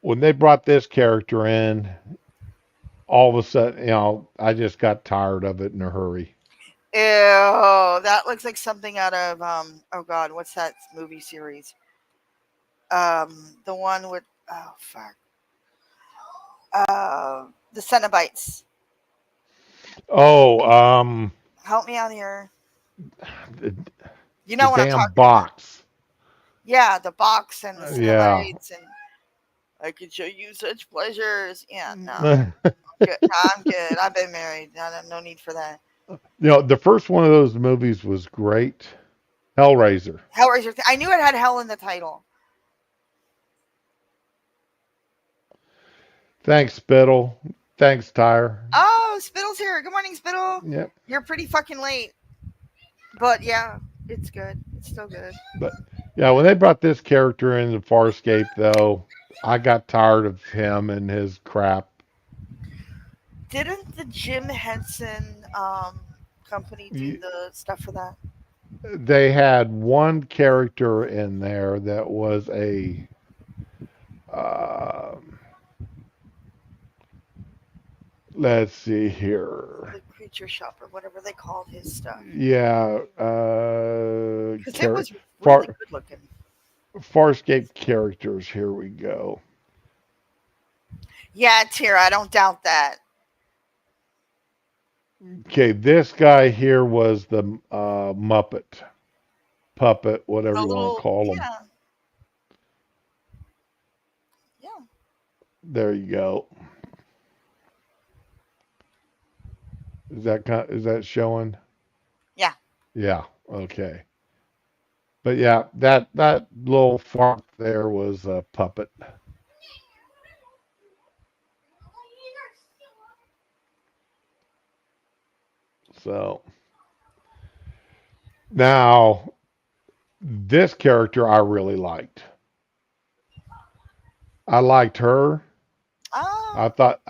when they brought this character in, all of a sudden, I just got tired of it in a hurry.
Ew, that looks like something out of oh god, what's that movie series? The one with oh fuck. The Cenobites.
Oh,
Help me out here.
the,
You
the
know what I'm
damn
talking about.
box.
Yeah, the box and the
Yeah.
Cenobites and I could show you such pleasures. Yeah, no. Good. I'm good. I've been married. No need for that.
The first one of those movies was great. Hellraiser.
Hellraiser. I knew it had hell in the title.
Thanks, Spittle. Thanks, Tyre.
Oh, Spittle's here. Good morning, Spittle.
Yep.
You're pretty fucking late. But yeah, it's good. It's still good.
But yeah, when they brought this character into Farscape, though, I got tired of him and his crap.
Didn't the Jim Henson company do the stuff for that?
They had one character in there that was a uh, let's see here.
The Creature Shop or whatever they called his stuff.
Yeah,
Because it was really
Far
good looking.
Farscape characters. Here we go.
Yeah, Tira, I don't doubt that.
Okay, this guy here was the Muppet, puppet, whatever
The
you want to
little,
call him.
yeah, yeah.
There you go. Is that showing?
Yeah.
Yeah. Okay. But yeah, that little fart there was a puppet. So now this character I really liked. I liked her.
Oh,
I thought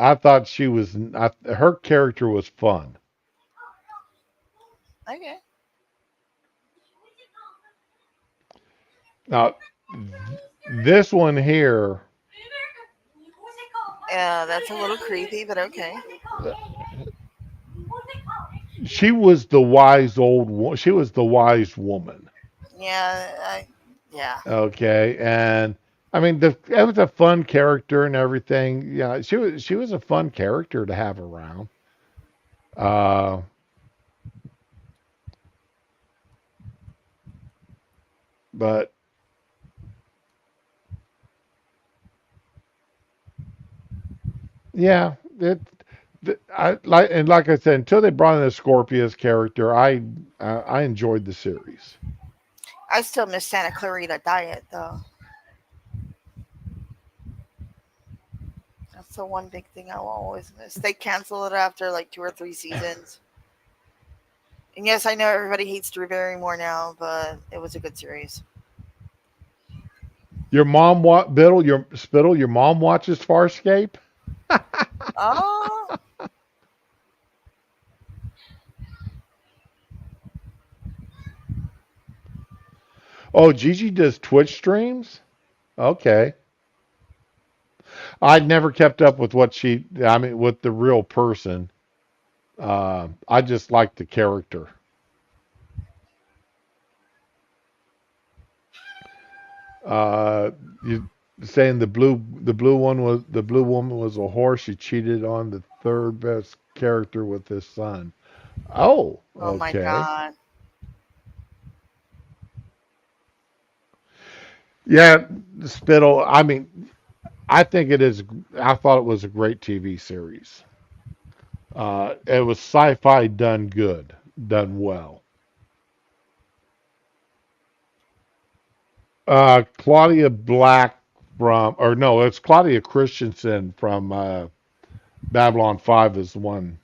her character was fun.
okay.
Now this one here,
Yeah, that's a little creepy, but okay.
she was the wise woman.
Yeah, yeah.
Okay, and I mean it was a fun character and everything. Yeah, she was a fun character to have around. Uh, but yeah, like I said, until they brought in a Scorpius character, I enjoyed the series.
I still miss Santa Clarita Diet though. That's the one big thing I'll always miss. They cancel it after like 2 or 3 seasons. And yes, I know everybody hates Drew Barrymore now, but it was a good series.
Your mom, Biddle, your Spittle, your mom watches Farscape.
Oh,
Oh, Gigi does Twitch streams. Okay, I'd never kept up with I mean, with the real person. I just like the character. You saying the blue woman was a horse? She cheated on the third best character with his son. Oh,
oh my
okay.
God.
Yeah, Spittle. I mean, I think it is. I thought it was a great TV series. It was sci-fi done good, done well. Claudia Black or no, it's Claudia Christensen from Babylon 5 is the one.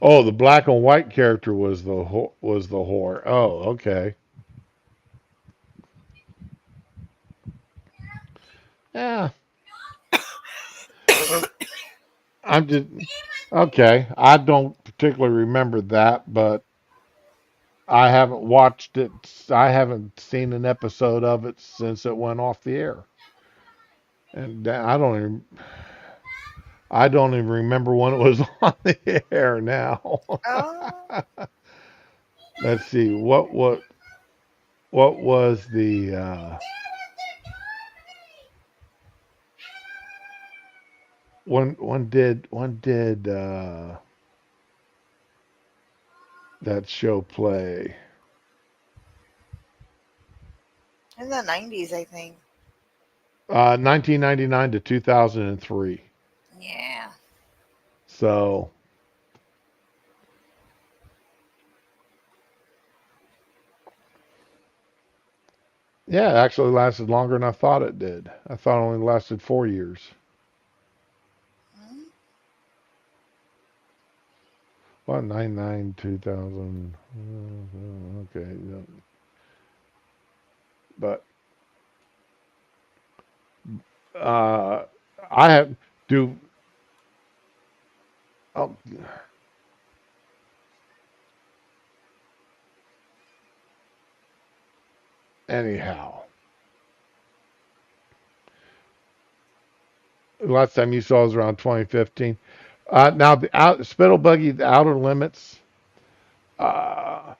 Oh, the black and white character was was the whore. Oh, okay. Yeah, I'm just okay. I don't particularly remember that, but I haven't watched it. I haven't seen an episode of it since it went off the air, and I don't even remember when it was on the air now.
Oh,
Let's see what was the when did that show play?
in the 90s, I think.
1999 to 2003.
Yeah.
So yeah, it actually lasted longer than I thought it did. I thought it only lasted 4 years.
Mm,
Well, 99 2000. Okay, yeah. But uh, I have do. Oh, anyhow, the last time you saw was around 2015. Now Spittle Buggy, the Outer Limits. Uh,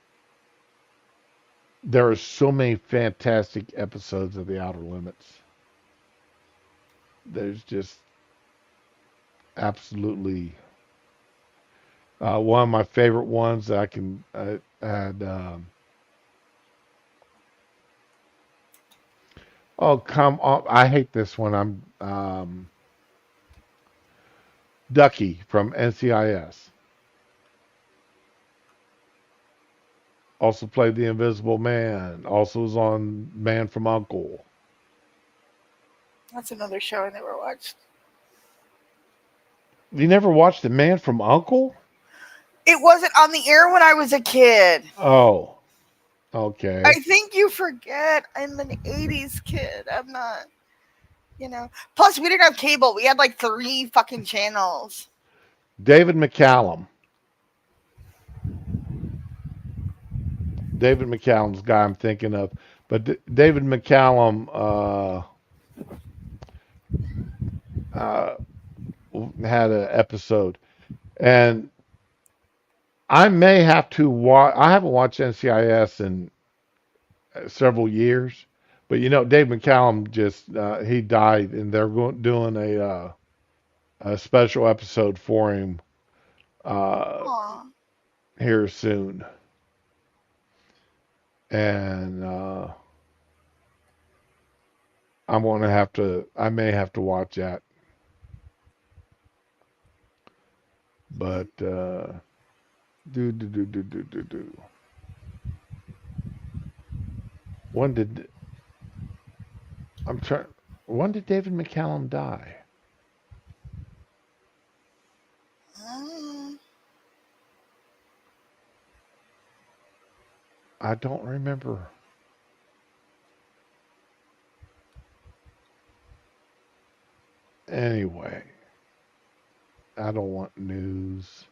there are so many fantastic episodes of the Outer Limits. There's just absolutely one of my favorite ones that I can had. Oh come on! I hate this one. I'm Ducky from NCIS. Also played the Invisible Man. Also was on Man from Uncle.
that's another show I never watched.
You never watched The Man from Uncle?
It wasn't on the air when I was a kid.
Oh,
I
okay.
think you forget I'm an 80s kid. I'm not, you know. Plus, we didn't have cable. We had like three fucking channels.
David McCallum. David McCallum's the guy I'm thinking of. But David McCallum uh, had an episode, and I may have to watch. I haven't watched NCIS in several years, but Dave McCallum just he died, and they're doing a special episode for him uh,
Aw.
here soon, and I'm gonna have to. I may have to watch that, but do. When did I'm trying? When did David McCallum die?
Mm,
I don't remember. Anyway, I don't want news.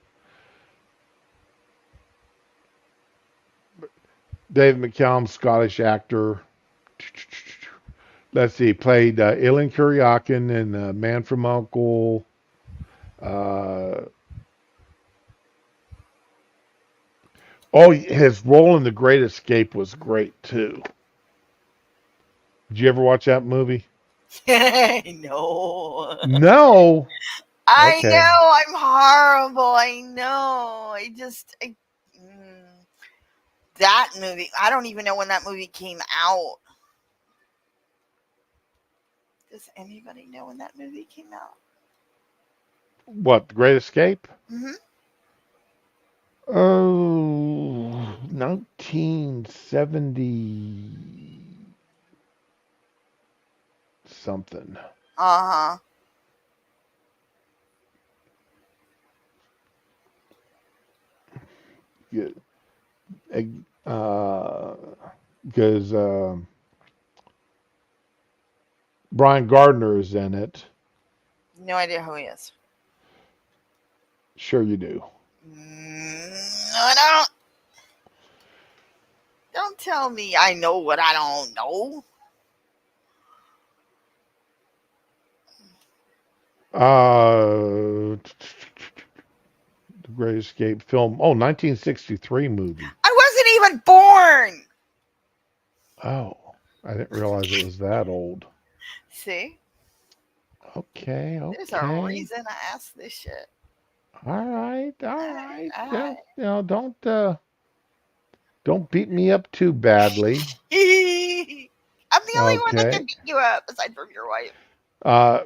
David McCallum, Scottish actor. Let's see, played Ilan Kuryakin in Man from Uncle. Uh, oh, his role in The Great Escape was great too. Did you ever watch that movie?
no.
No.
I
Okay.
know I'm horrible. I know. That movie. I don't even know when that movie came out. Does anybody know when that movie came out?
What? The Great Escape?
Hmm.
Oh, 1970 something.
Uh huh.
Yeah, uh, because Brian Gardner is in it.
No idea who he is.
Sure, you do.
I don't. Don't tell me I know what I don't know.
Uh, The Great Escape film. Oh, 1963 movie.
I wasn't even born.
Oh, I didn't realize it was that old.
See,
Okay,
there's a
okay.
reason I asked this shit.
All right,
All
all
right,
right.
all
Yeah,
right.
don't beat me up too badly.
I'm the only one that can
Okay.
beat you up aside from your wife.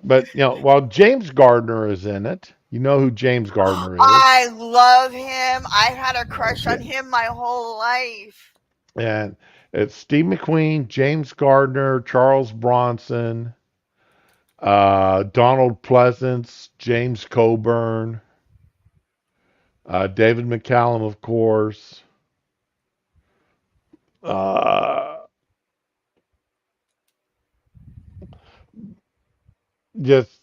But while James Gardner is in it, you know who James Gardner is.
I love him. I've had a crush on
Okay.
him my whole life.
And it's Steve McQueen, James Gardner, Charles Bronson, Donald Pleasance, James Coburn, David McCallum, of course. Uh, just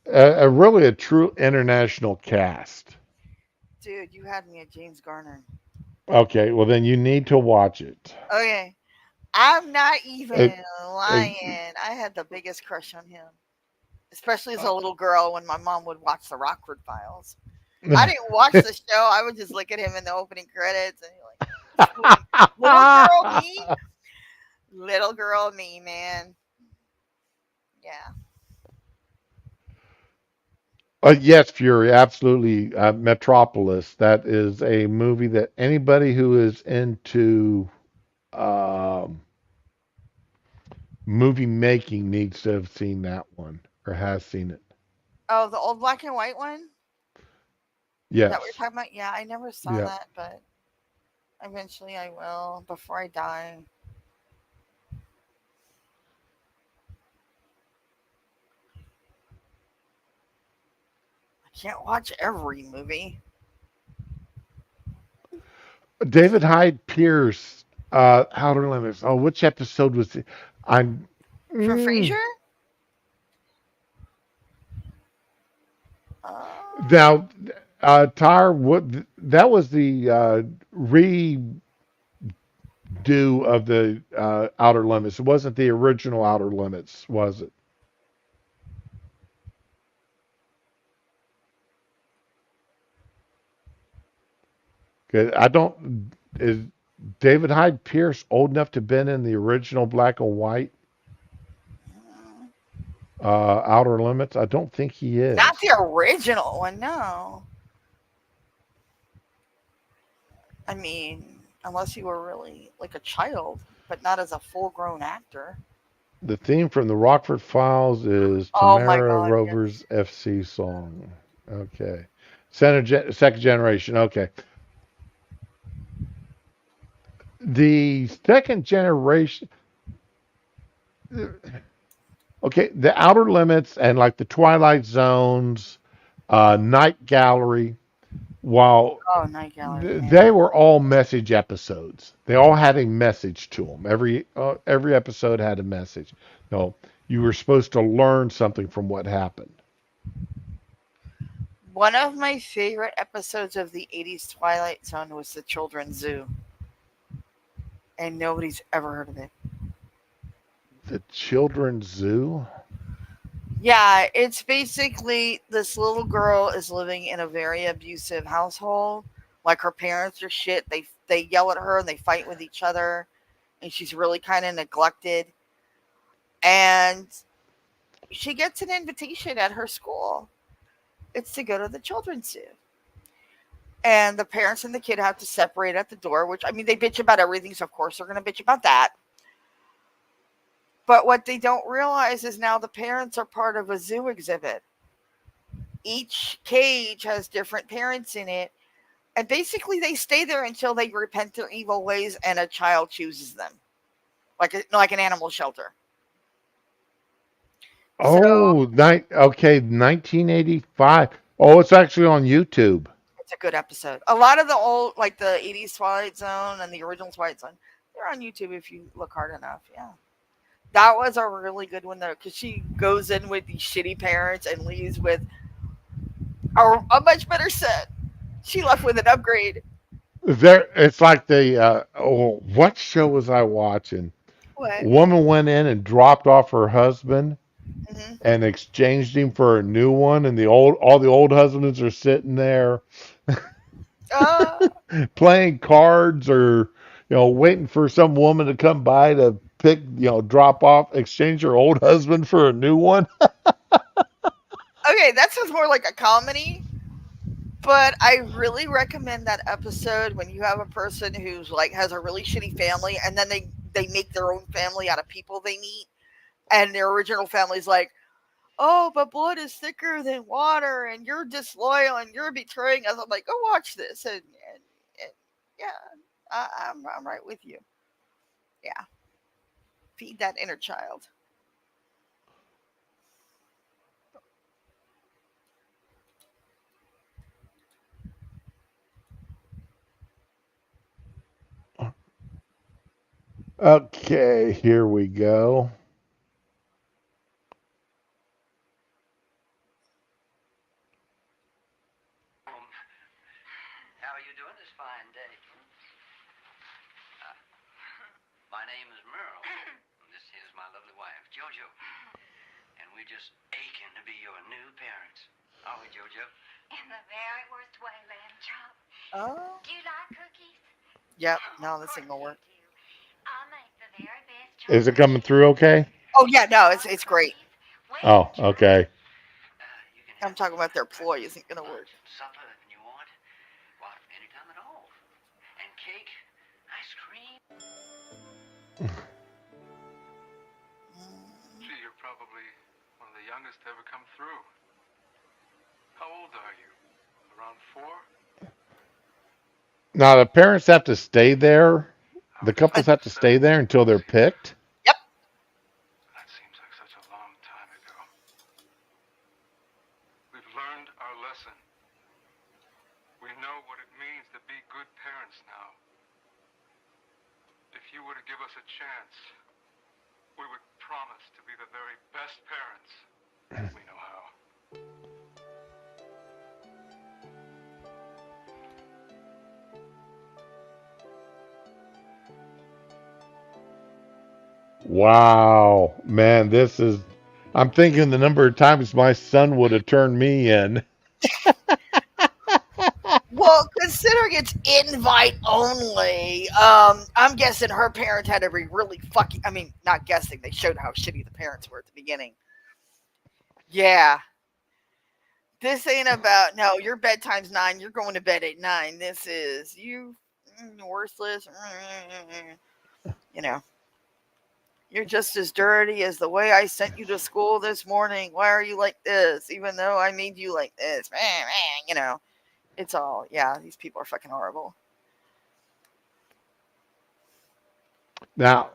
a really a true international cast.
Dude, you had me at James Garner.
Okay, well then you need to watch it.
Okay. I'm not
It,
even
it
lying. I had the biggest crush on him, especially as a little girl when my mom would watch the Rockford Files. I didn't watch the show. I would just look at him in the opening credits and be like, sweet. Little girl me? Little girl me, man. Yeah.
Yes, Fury, absolutely. Metropolis. That is a movie that anybody who is into um, movie making needs to have seen that one or has seen it.
Oh, the old black and white one? Is that what you're
Yes.
talking about? Yeah, I never saw
Yeah.
that, but eventually I will before I die. I can't watch every movie.
David Hyde Pierce, Outer Limits. Oh, which episode was it? I'm
From
mm,
Frasier? Uh,
now, Tyre. What that was the redo of the Outer Limits. It wasn't the original Outer Limits, was it? 'Cause I don't. Is David Hyde Pierce old enough to have been in the original black and white Outer Limits? I don't think he
Not the
is.
original one, no. I mean, unless you were really like a child, but not as a full grown actor.
The theme from the Rockford Files is
Oh my
Tamara
god, yes.
Rover's FC song. Okay. Second generation. Okay. The second generation. Okay. The Outer Limits and like the Twilight Zones, Night Gallery, while
Oh, Night Gallery,
they
man.
were all message episodes. They all had a message to them. Every episode had a message. No, you were supposed to learn something from what happened.
One of my favorite episodes of the 80s Twilight Zone was the Children's Zoo, and nobody's ever heard of it.
The Children's Zoo.
Yeah, it's basically this little girl is living in a very abusive household. Like her parents are shit. They yell at her and they fight with each other, and she's really kind of neglected. And she gets an invitation at her school. It's to go to the children's zoo. And the parents and the kid have to separate at the door, which I mean they bitch about everything, so of course they're gonna bitch about that. But what they don't realize is now the parents are part of a zoo exhibit. Each cage has different parents in it, and basically they stay there until they repent their evil ways and a child chooses them, like an animal shelter. So
Okay, 1985. Oh, it's actually on YouTube.
it's a good episode. A lot of the old, like the 80s Twilight Zone and the original Twilight Zone, they're on YouTube if you look hard enough. Yeah. That was a really good one, though, because she goes in with these shitty parents and leaves with a much better set. She left with an upgrade.
There, it's like the oh, what show was I watching? A
What?
woman went in and dropped off her husband
Hmm.
and exchanged him for a new one, and the old all the old husbands are sitting there
Uh,
playing cards or waiting for some woman to come by to pick drop off exchange her old husband for a new one.
okay, that sounds more like a comedy. But I really recommend that episode when you have a person who's like has a really shitty family, and then they make their own family out of people they meet, and their original family's like, oh, but blood is thicker than water, and you're disloyal, and you're betraying us. I'm like, go watch this, and yeah, I'm right with you. Yeah, feed that inner child.
Okay, here we go.
How are you doing this fine day? My name is Merle. This is my lovely wife, Jojo. And we're just aching to be your new parents. Are we, Jojo?
In the very worst way, lamb chop.
Oh,
Do you like cookies?
yep.
Oh,
No,
of
this ain't
course
gonna
you
work.
do. I make the very best
Is it
chocolate
coming
chip
through
cookies.
okay?
Oh yeah,
Do
no,
you
it's
want
great.
cookies? Well,
Oh,
try it.
okay.
You can
I'm
have
talking about their
dessert,
ploy isn't gonna work.
lunch, and supper if you want. Well, anytime at all. And cake, ice cream.
Mm.
Gee, you're probably one of the youngest to ever come through. How old are you? Around 4?
Now the parents have to stay there.
I
The
would have
couples
And,
been
have to stay there
17
until they're
this year.
picked.
yep.
That seems like such a long time ago. We've learned our lesson. We know what it means to be good parents now. If you were to give us a chance, we would promise to be the very best parents we know how.
Wow, man, this is. I'm thinking the number of times my son would have turned me in.
Well, considering it's invite only, I'm guessing her parents had to be really fucking. I mean, not guessing. They showed how shitty the parents were at the beginning. Yeah, this ain't about no. Your bedtime's 9. You're going to bed at 9. This is you worthless. You know, you're just as dirty as the way I sent you to school this morning. Why are you like this? Even though I made you like this. You know, it's all yeah. These people are fucking horrible.
Now,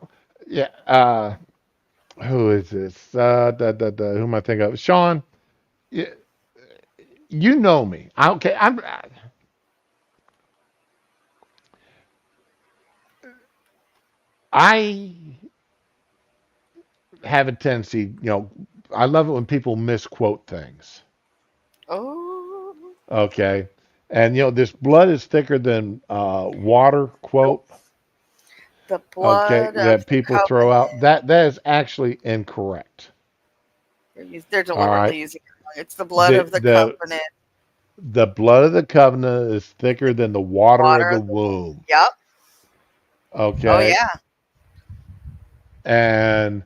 yeah, who is this? Who am I thinking of? Sean, you, you know me. Okay, I have a tendency, I love it when people misquote things.
Oh,
Okay, and this blood is thicker than water
nope.
quote.
The
Okay,
blood of
that
the
people throw out
covenant.
that is actually incorrect.
They're
All right,
deliberately using it wrong. It's the blood
the
of the
the
covenant,
the blood of the covenant is thicker than the water of
water
the
of the womb.
womb.
Yep. Oh
Okay,
yeah.
and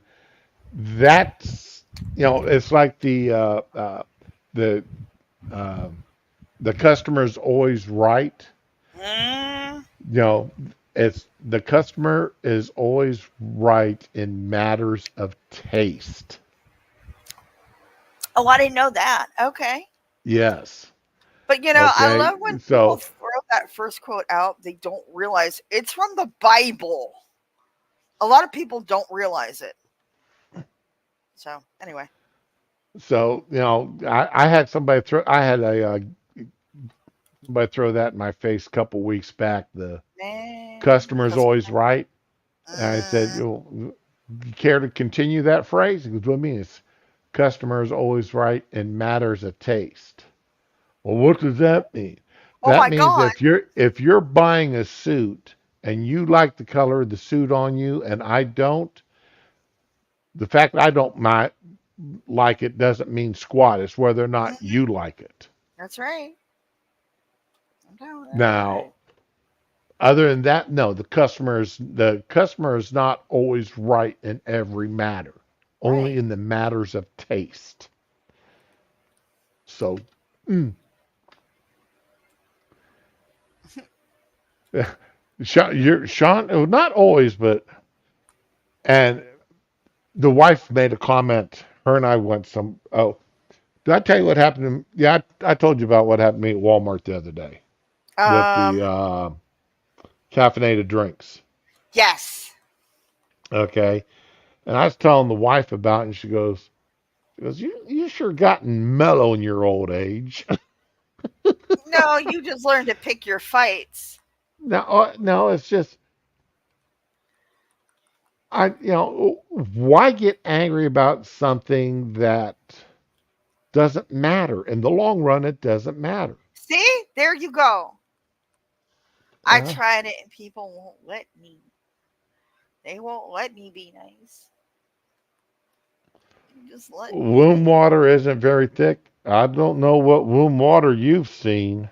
that's it's like the um, the customer's always right.
Mm.
You know, it's the customer is always right in matters of taste.
Oh, I didn't know that. Okay.
Yes.
But I
Okay.
love when people
So
throw that first quote out. They don't realize it's from the Bible. A lot of people don't realize it. So anyway,
I had somebody throw I had a somebody throw that in my face a couple weeks back. The
man,
customer's
customer.
always right. And I said,
Mm,
you care to continue that phrase? He goes, what do you mean? It's customer is always right in matters of taste. Well, what does that mean?
Oh
That
my
means
God.
if you're buying a suit and you like the color of the suit on you and I don't, the fact that I don't like it doesn't mean squat. It's whether or not
Mhm.
you like it.
That's right. No, that's
Now,
right.
other than that, no, the customer is not always right in every matter, only
Right.
in the matters of taste. So, mm, Sean, not always, but and the wife made a comment. Her and I went some. Oh, did I tell you what happened? Yeah, I told you about what happened to me at Walmart the other day with the
Um.
caffeinated drinks.
Yes.
Okay, and I was telling the wife about it, and she goes, you sure gotten mellow in your old age.
No, you just learn to pick your fights.
No, it's just why get angry about something that doesn't matter in the long run? It doesn't matter.
See, there you go. I
Uh,
tried it and people won't let me. They won't let me be nice. They just let me
womb
be.
water isn't very thick. I don't know what womb water you've seen.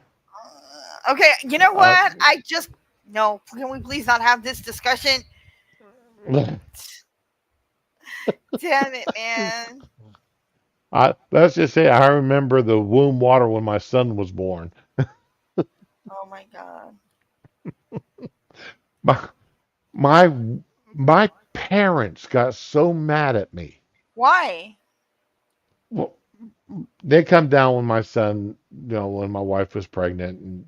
Okay, you know
Uh,
what? I just no. Can we please not have this discussion? Damn it, man.
let's just say I remember the womb water when my son was born.
Oh my god.
My my my parents got so mad at me.
Why?
Well, they come down when my son, when my wife was pregnant and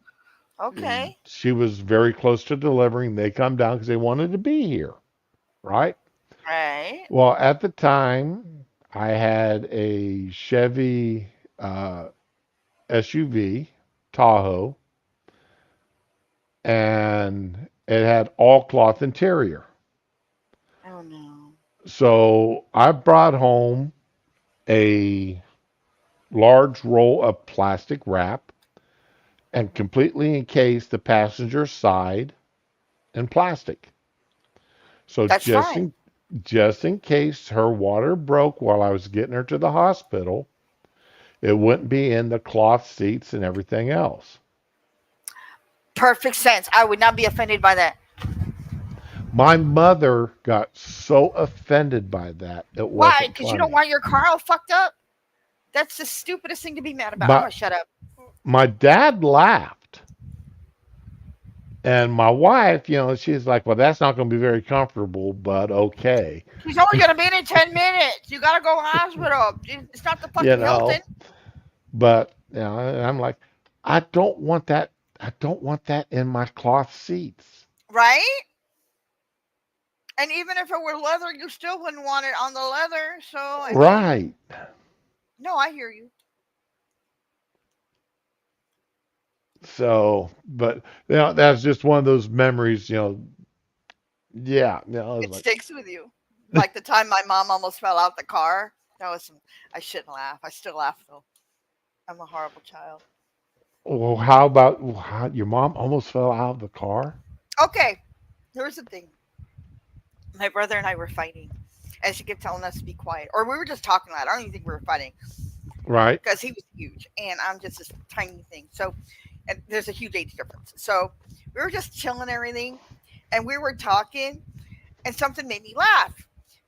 Okay.
she was very close to delivering. They come down because they wanted to be here, right?
Right.
Well, at the time, I had a Chevy uh, SUV Tahoe, and it had all cloth interior.
Oh no.
So I brought home a large roll of plastic wrap and completely encased the passenger side in plastic. So
That's fine.
just in case her water broke while I was getting her to the hospital, it wouldn't be in the cloth seats and everything else.
Perfect sense. I would not be offended by that.
My mother got so offended by that, it
Why?
wasn't
Because you don't
funny.
want your car all fucked up? That's the stupidest thing to be mad about. I'm
My
gonna shut up.
my dad laughed, and my wife, she's like, "Well, that's not going to be very comfortable, but okay."
He's only gonna be in 10 minutes. You gotta go to the hospital. It's not the
You
fucking Hilton,
know, but I'm like, I don't want that. I don't want that in my cloth seats.
right? And even if it were leather, you still wouldn't want it on the leather. So I mean,
Right.
no, I hear you.
So, but that's just one of those memories. Yeah. I was
It
like,
sticks with you. Like the time my mom almost fell out the car. That was some. I shouldn't laugh. I still laugh though. I'm a horrible child.
well, how about your mom almost fell out of the car?
Okay, here's the thing. My brother and I were fighting, and she kept telling us to be quiet, or we were just talking loud. I don't even think we were fighting
Right.
because he was huge and I'm just this tiny thing. So, and there's a huge age difference. So we were just chilling and everything, and we were talking, and something made me laugh.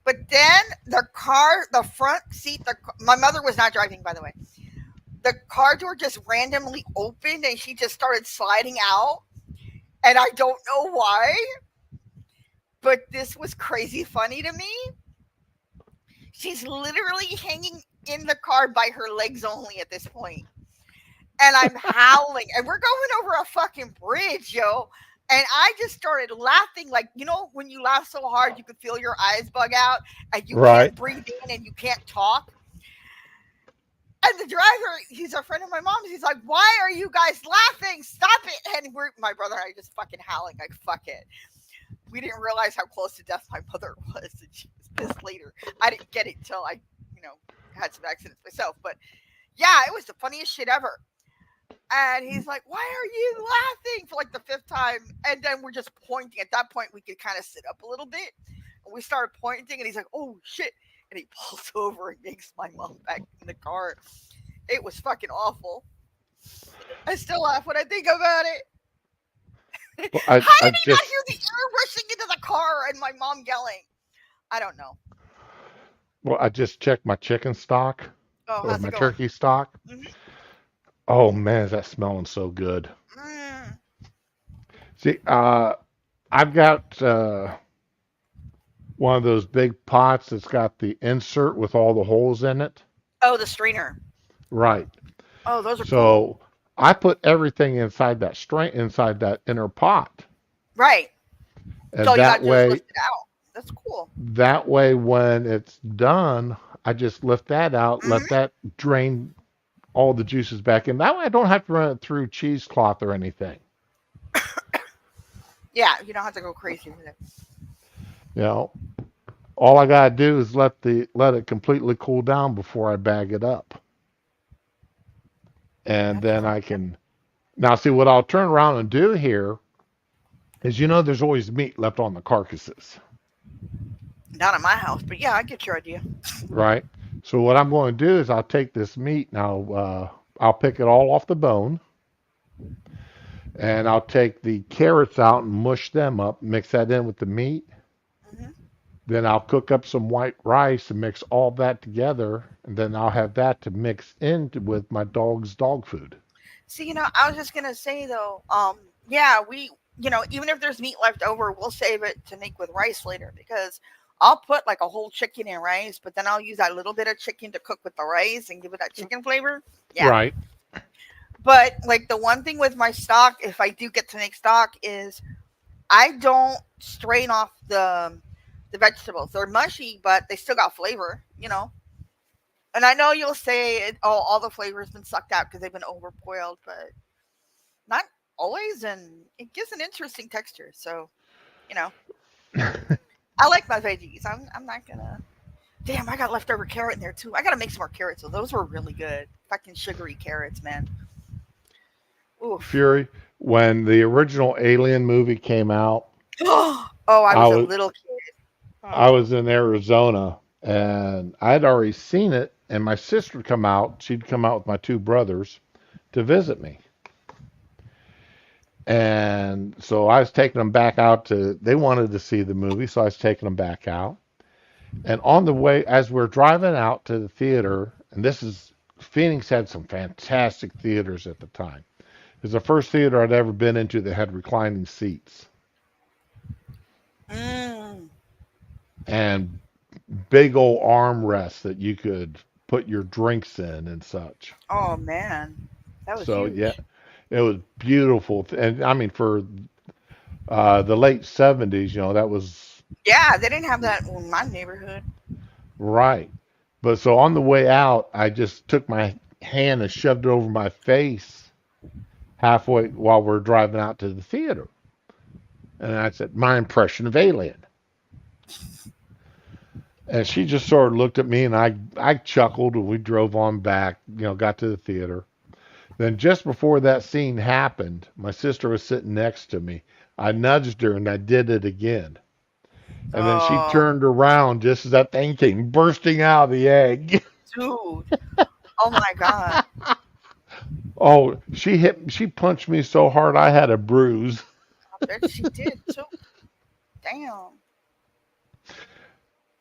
But then the car, the front seat, my mother was not driving, by the way. The car door just randomly opened and she just started sliding out. And I don't know why, but this was crazy funny to me. She's literally hanging in the car by her legs only at this point. And I'm howling. And we're going over a fucking bridge, yo. And I just started laughing, like, when you laugh so hard you can feel your eyes bug out and you
Right.
can't breathe in and you can't talk. And the driver, he's a friend of my mom's. He's like, "Why are you guys laughing? Stop it!" And my brother and I just fucking howling like, "Fuck it." We didn't realize how close to death my mother was, and she was pissed later. I didn't get it until I, you know, had some accidents myself. But yeah, it was the funniest shit ever. And he's like, "Why are you laughing?" for like the fifth time. And then we're just pointing. At that point, we could kind of sit up a little bit. And we started pointing, and he's like, "Oh shit!" And he pulls over and yanks my mom back in the car. It was fucking awful. I still laugh when I think about it.
Well,
How
I
did he not
just
hear the air rushing into the car and my mom yelling? I don't know.
I just checked my chicken stock
Oh,
or
how's
my
it going?
turkey stock.
Hmm.
Oh man, is that smelling so good.
Mm.
See, I've got one of those big pots that's got the insert with all the holes in it.
Oh, the strainer.
Right.
Oh, those are cool.
So I put everything inside that inner pot.
Right. So
And
all you gotta do is lift it out. That's cool.
that way when it's done, I just lift that out, let
Hmm.
that drain all the juices back in. That way I don't have to run it through cheesecloth or anything.
Yeah, you don't have to go crazy with it.
You know, all I gotta do is let it completely cool down before I bag it up. And
That's
then
right.
I
Yep.
can now see what I'll turn around and do here is there's always meat left on the carcasses,
Not at my house, but yeah, I get your idea.
right? So what I'm going to do is I'll take this meat and I'll pick it all off the bone, and I'll take the carrots out and mush them up, mix that in with the meat.
Hmm.
Then I'll cook up some white rice and mix all that together, and then I'll have that to mix in with my dog's dog food.
See, I was just gonna say though, yeah, even if there's meat left over, we'll save it to make with rice later because I'll put like a whole chicken in rice, but then I'll use that little bit of chicken to cook with the rice and give it that chicken flavor. Yeah.
Right,
But like the one thing with my stock, if I do get to make stock, is I don't strain off the vegetables. They're mushy, but they still got flavor. And I know you'll say, all the flavor's been sucked out because they've been overboiled, but not always, and it gives an interesting texture. So, you know, I like my veggies. I'm not gonna. Damn, I got leftover carrot in there too. I gotta make some more carrots. So those were really good. Fucking sugary carrots, man. Oof.
Fury. When the original Alien movie came out,
Oh, I
I
was a
was
little kid.
I
Oh.
was in Arizona and I'd already seen it, and my sister would come out. She'd come out with my two brothers to visit me. And so I was taking them back out they wanted to see the movie, so I was taking them back out. And on the way, as we're driving out to the theater, and Phoenix had some fantastic theaters at the time. It was the first theater I'd ever been into that had reclining seats
Mm.
and big old armrests that you could put your drinks in and such.
Oh man, that was
So yeah,
huge.
it was beautiful. And I mean, for the late '70s, that was
Yeah, they didn't have that in my neighborhood.
right. But so on the way out, I just took my hand and shoved it over my face halfway while we're driving out to the theater. And I said, "My impression of Alien." And she just sort of looked at me, and I chuckled, and we drove on back, got to the theater. Then just before that scene happened, my sister was sitting next to me. I nudged her, and I did it again. And then she
Oh,
turned around just as that thing came bursting out of the egg.
dude. Oh my god.
Oh, she punched me so hard I had a bruise.
I bet she did too. Damn.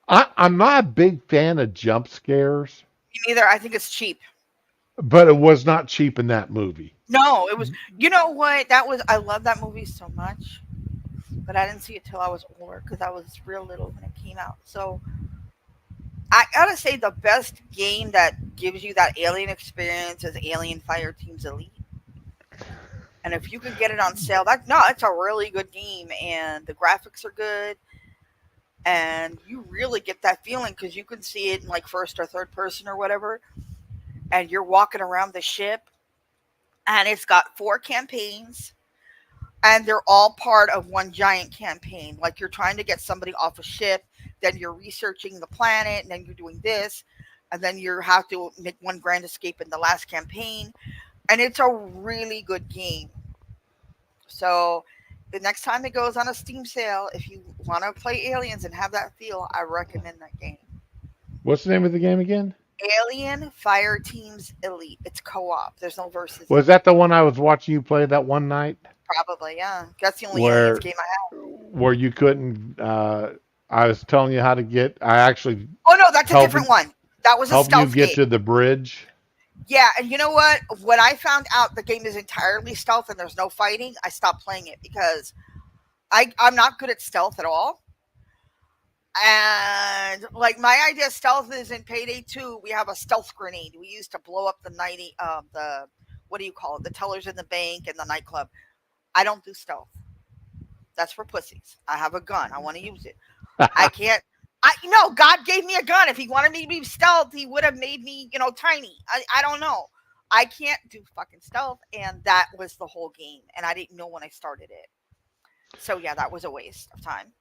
I'm not a big fan of jump scares,
Me neither. I think it's cheap.
but it was not cheap in that movie.
No, it was. You know what? That was. I love that movie so much, but I didn't see it till I was older because I was real little when it came out. So I gotta say, the best game that gives you that alien experience is Alien Fire Teams Elite. And if you can get it on sale, it's a really good game, and the graphics are good, and you really get that feeling because you can see it in like first or third person or whatever, and you're walking around the ship, and it's got four campaigns, and they're all part of one giant campaign. Like you're trying to get somebody off a ship, then you're researching the planet, and then you're doing this, and then you have to make one grand escape in the last campaign. and it's a really good game. So the next time it goes on a Steam sale, if you want to play Aliens and have that feel, I recommend that game.
What's the name of the game again?
Alien Fire Teams Elite. It's co-op. There's no versus in
Was
it.
that the one I was watching you play that one night
Probably, yeah. That's the only Aliens
where
game I have.
you couldn't? I was telling you how to get. I actually
Oh no, that's a different
helping
one. That was a
helping you
stealth
get
game.
to the bridge.
Yeah, and you know what? When I found out the game is entirely stealth and there's no fighting, I stopped playing it because I'm not good at stealth at all. And like my idea of stealth is in Payday 2, we have a stealth grenade we used to blow up the 90 the what do you call it? The tellers in the bank and the nightclub. I don't do stealth. That's for pussies. I have a gun. I want to use it. I can't. I no. God gave me a gun. If He wanted me to be stealth, He would have made me, tiny. I don't know. I can't do fucking stealth, and that was the whole game. And I didn't know when I started it. So yeah, that was a waste of time.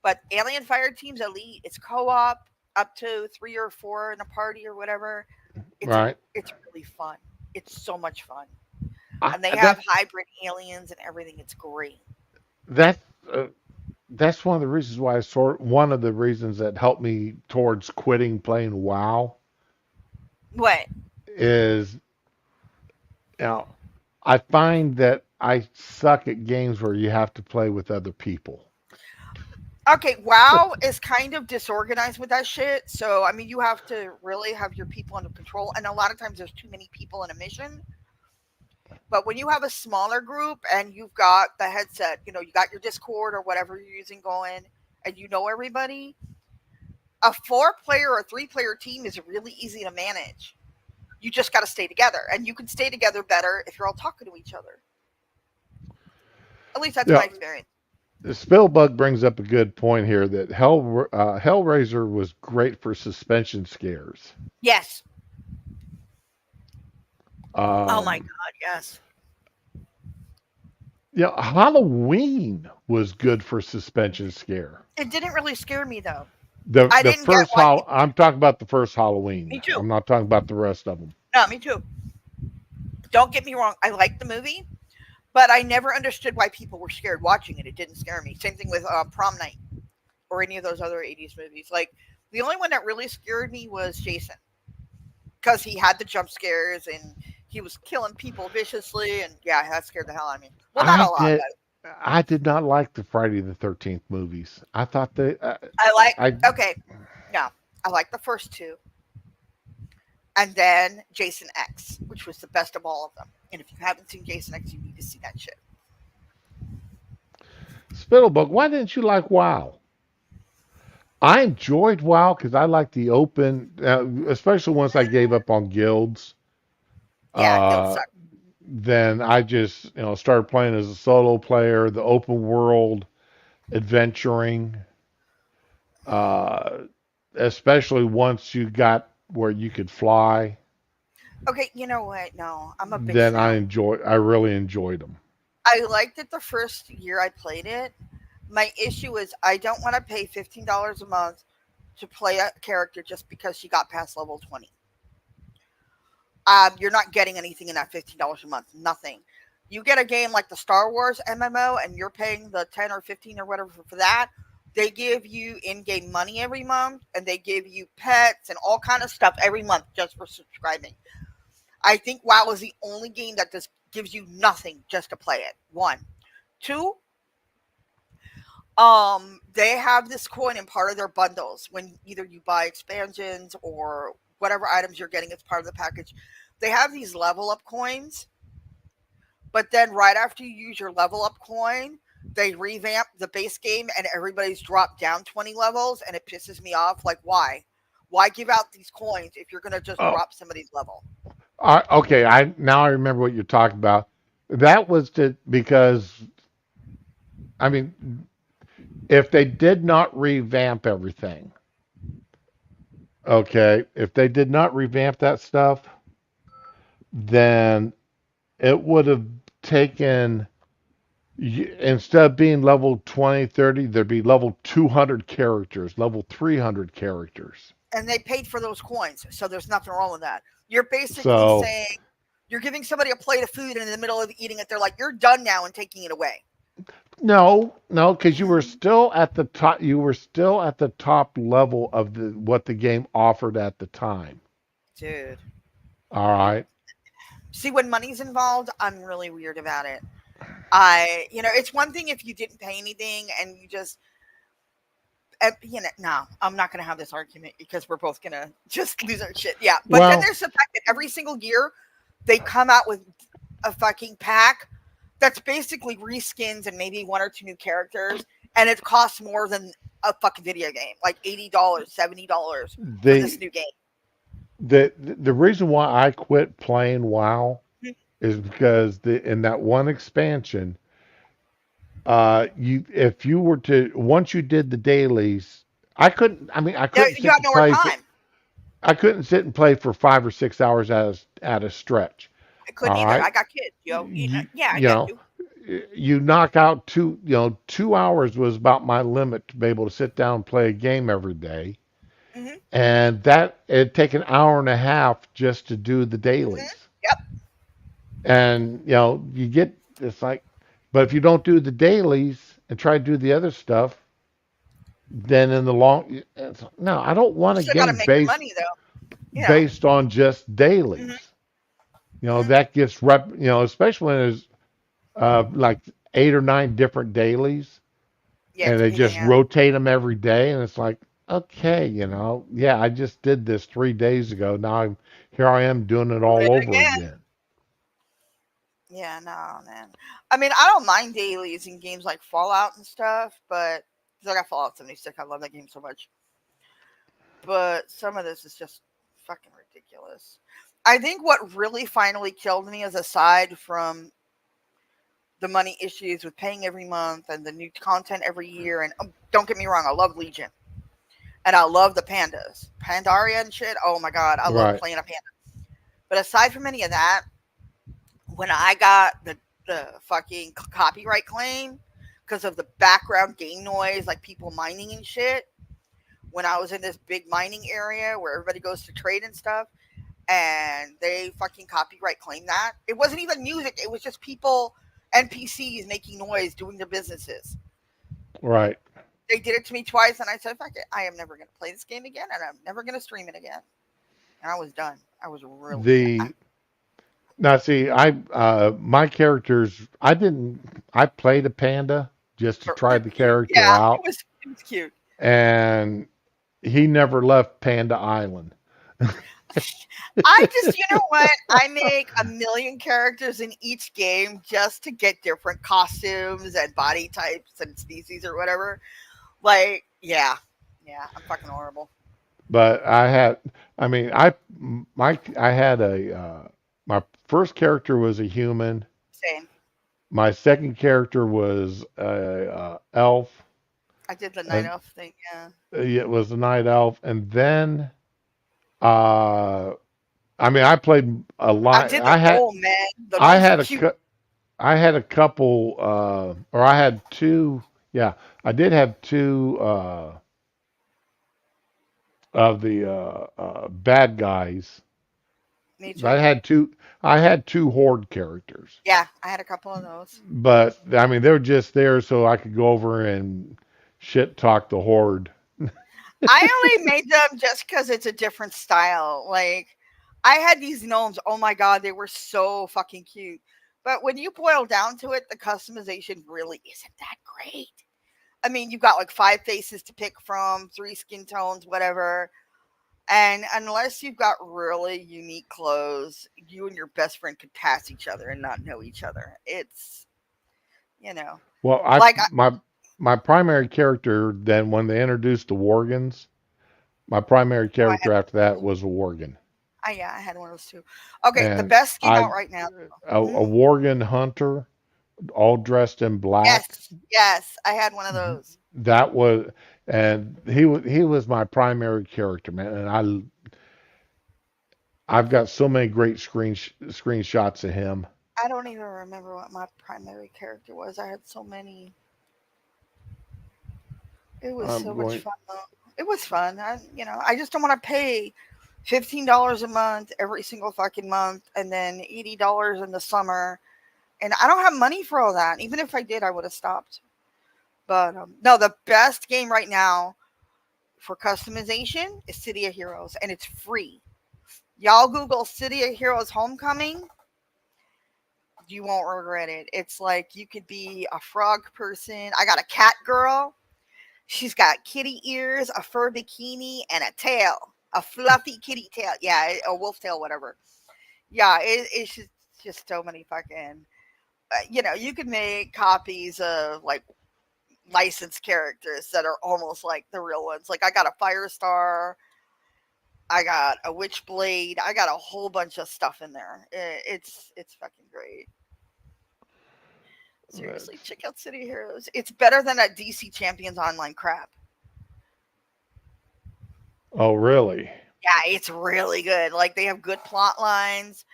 But Alien Fire Teams Elite, it's co-op up to 3 or 4 in a party or whatever.
Right.
It's really fun. It's so much fun,
I,
and they have
that
hybrid aliens and everything. It's great.
that uh, that's one of the reasons why one of the reasons that helped me towards quitting playing WoW
What?
is I find that I suck at games where you have to play with other people.
Okay, WoW is kind of disorganized with that shit. So, I mean, you have to really have your people under control. And a lot of times there's too many people in a mission. But when you have a smaller group and you've got the headset, you got your Discord or whatever you're using going, and you know everybody, a 4 player or 3 player team is really easy to manage. You just got to stay together. And you can stay together better if you're all talking to each other. At least that's my
Yeah,
experience.
Spillbug brings up a good point here that Hellraiser was great for suspension scares.
Yes. Oh my
Um,
God, yes.
yeah, Halloween was good for suspension scare.
It didn't really scare me, though.
The
I
the
didn't get
first
why
hol
people.
I'm talking about the first Halloween.
Me too.
I'm not talking about the rest of them.
No, me too. Don't get me wrong. I liked the movie, but I never understood why people were scared watching it. It didn't scare me. Same thing with Prom Night or any of those other 80s movies. Like, the only one that really scared me was Jason because he had the jump scares and he was killing people viciously. And yeah, that scared the hell out of me. Well, not a
I
lot,
did
but
I did not like the Friday the 13th movies. I thought they
I like,
I
okay, no, I like the first two. And then Jason X, which was the best of all of them. And if you haven't seen Jason X, you need to see that shit.
Spittlebug, why didn't you like WoW? I enjoyed WoW because I like the open, especially once I gave up on guilds.
Yeah, Guild
Uh,
suck.
then I just started playing as a solo player, the open world adventuring, uh, especially once you got where you could fly.
Okay, you know what? No, I'm a bitch
Then
now.
I really enjoyed them.
I liked it the first year I played it. My issue is I don't want to pay $15 a month to play a character just because she got past level 20. You're not getting anything in that $15 a month. Nothing. You get a game like the Star Wars MMO and you're paying the 10 or 15 or whatever for that. They give you in-game money every month and they give you pets and all kind of stuff every month just for subscribing. I think WoW is the only game that just gives you nothing just to play it. One. Two, they have this coin in part of their bundles when either you buy expansions or whatever items you're getting as part of the package. They have these level up coins, but then right after you use your level up coin, they revamp the base game and everybody's dropped down 20 levels and it pisses me off. Like, why? Why give out these coins if you're gonna just
Oh,
drop somebody's level?
okay. I now I remember what you're talking about. That was because I mean, if they did not revamp everything, okay, if they did not revamp that stuff, then it would have taken instead of being level 20, 30, there'd be level 200 characters, level 300 characters.
And they paid for those coins, so there's nothing wrong with that. You're basically
So
saying You're giving somebody a plate of food and in the middle of eating it, they're like, "You're done now," and taking it away.
No, no, because you were
Mm,
still at the top. You were still at the top level of the what the game offered at the time.
dude.
All right.
See, when money's involved, I'm really weird about it. It's one thing if you didn't pay anything and you just, no, I'm not going to have this argument because we're both going to just lose our shit. Yeah. But then
Well,
there's the fact that every single year they come out with a fucking pack that's basically reskins and maybe one or two new characters, and it costs more than a fucking video game, like $80, $70 for this
the
new game.
the reason why I quit playing WoW
Mhm.
is because in that one expansion, you if you were to once you did the dailies, I couldn't. I mean,
You have no more time.
I couldn't sit and play for 5 or 6 hours at a stretch.
I couldn't
All
either.
right,
I got kids, yo. Yeah, I
you
get
know,
you.
you knock out 2 hours was about my limit to be able to sit down and play a game every day,
Hmm.
and that it'd take an hour and a half just to do the
Hmm.
dailies.
Yep.
And you get it's like, but if you don't do the dailies and try to do the other stuff, then in the long, no, I don't
You
want a
still got to
game
make your money, though.
based on just
Hmm.
dailies.
Hmm.
That gets especially when there's like 8 or 9 different dailies,
Yeah,
and
it's a
they
pain in the
just
ass.
rotate them every day, and it's like, okay, yeah, I just did this 3 days ago. Now here I am doing it
Doing
all
it
over
again.
again.
Yeah, no, man. I mean, I don't mind dailies in games like Fallout and stuff, but because I got Fallout 76, I love that game so much. But some of this is just fucking ridiculous. I think what really finally killed me is aside from the money issues with paying every month and the new content every year. And don't get me wrong, I love Legion and I love the pandas, Pandaria and shit. Oh my god, I love
Right,
playing a panda. But aside from any of that, when I got the fucking copyright claim because of the background game noise, like people mining and shit. When I was in this big mining area where everybody goes to trade and stuff, and they fucking copyright claim that. It wasn't even music, it was just people, NPCs making noise doing their businesses.
right.
They did it to me twice, and I said, fuck it, I am never going to play this game again, and I'm never going to stream it again. And I was done. I was really done.
The Now, see, my characters, I played a panda just to try the character
Yeah,
out,
it was cute.
and he never left Panda Island.
I just, you know what? I make a million characters in each game just to get different costumes and body types and species or whatever. Like, yeah, yeah, I'm fucking horrible.
But I mean, I had my first character was a human.
Same.
My second character was a elf,
I did the night
and
elf thing. Yeah,
it was a night elf, and then uh, I mean, I played a
I
lot.
did the gnome, man. The
I
gnomes are
had
cute.
I had a couple, or I had two. Yeah, I did have two of the bad guys.
Me
I
too.
had two. I had two horde characters,
Yeah, I had a couple of those.
but I mean they were just there so I could go over and shit talk the horde.
I only made them just because it's a different style. Like, I had these gnomes. Oh my god, they were so fucking cute. But when you boil down to it, the customization really isn't that great. I mean, you've got like five faces to pick from, three skin tones, whatever. And unless you've got really unique clothes, you and your best friend could pass each other and not know each other. It's, you know,
Well,
like,
my primary character then when they introduced the worgans, my primary
I
character
had,
after that was a worgen.
yeah, I had one of those too. Okay, the
And
best skin
I
out right now.
a
Mhm.
Worgen hunter, all dressed in black.
Yes, yes, I had one of those.
That was, and he was my primary character, man. And I've got so many great screenshots of him.
I don't even remember what my primary character was. I had so many. It was
I'm
so much
going.
fun though. It was fun. I just don't want to pay $15 a month every single fucking month, and then $80 in the summer. And I don't have money for all that. Even if I did, I would have stopped. But no, the best game right now for customization is City of Heroes, and it's free. Y'all Google City of Heroes Homecoming. You won't regret it. It's like you could be a frog person. I got a cat girl. She's got kitty ears, a fur bikini, and a tail. A fluffy kitty tail. Yeah, a wolf tail, whatever. Yeah, it's just so many fucking. You could make copies of like licensed characters that are almost like the real ones. Like I got a Firestar, I got a Witchblade, I got a whole bunch of stuff in there. It's fucking great. Seriously,
That's,
check out City Heroes. It's better than that DC Champions Online crap.
oh, really?
Yeah, it's really good. Like they have good plot lines.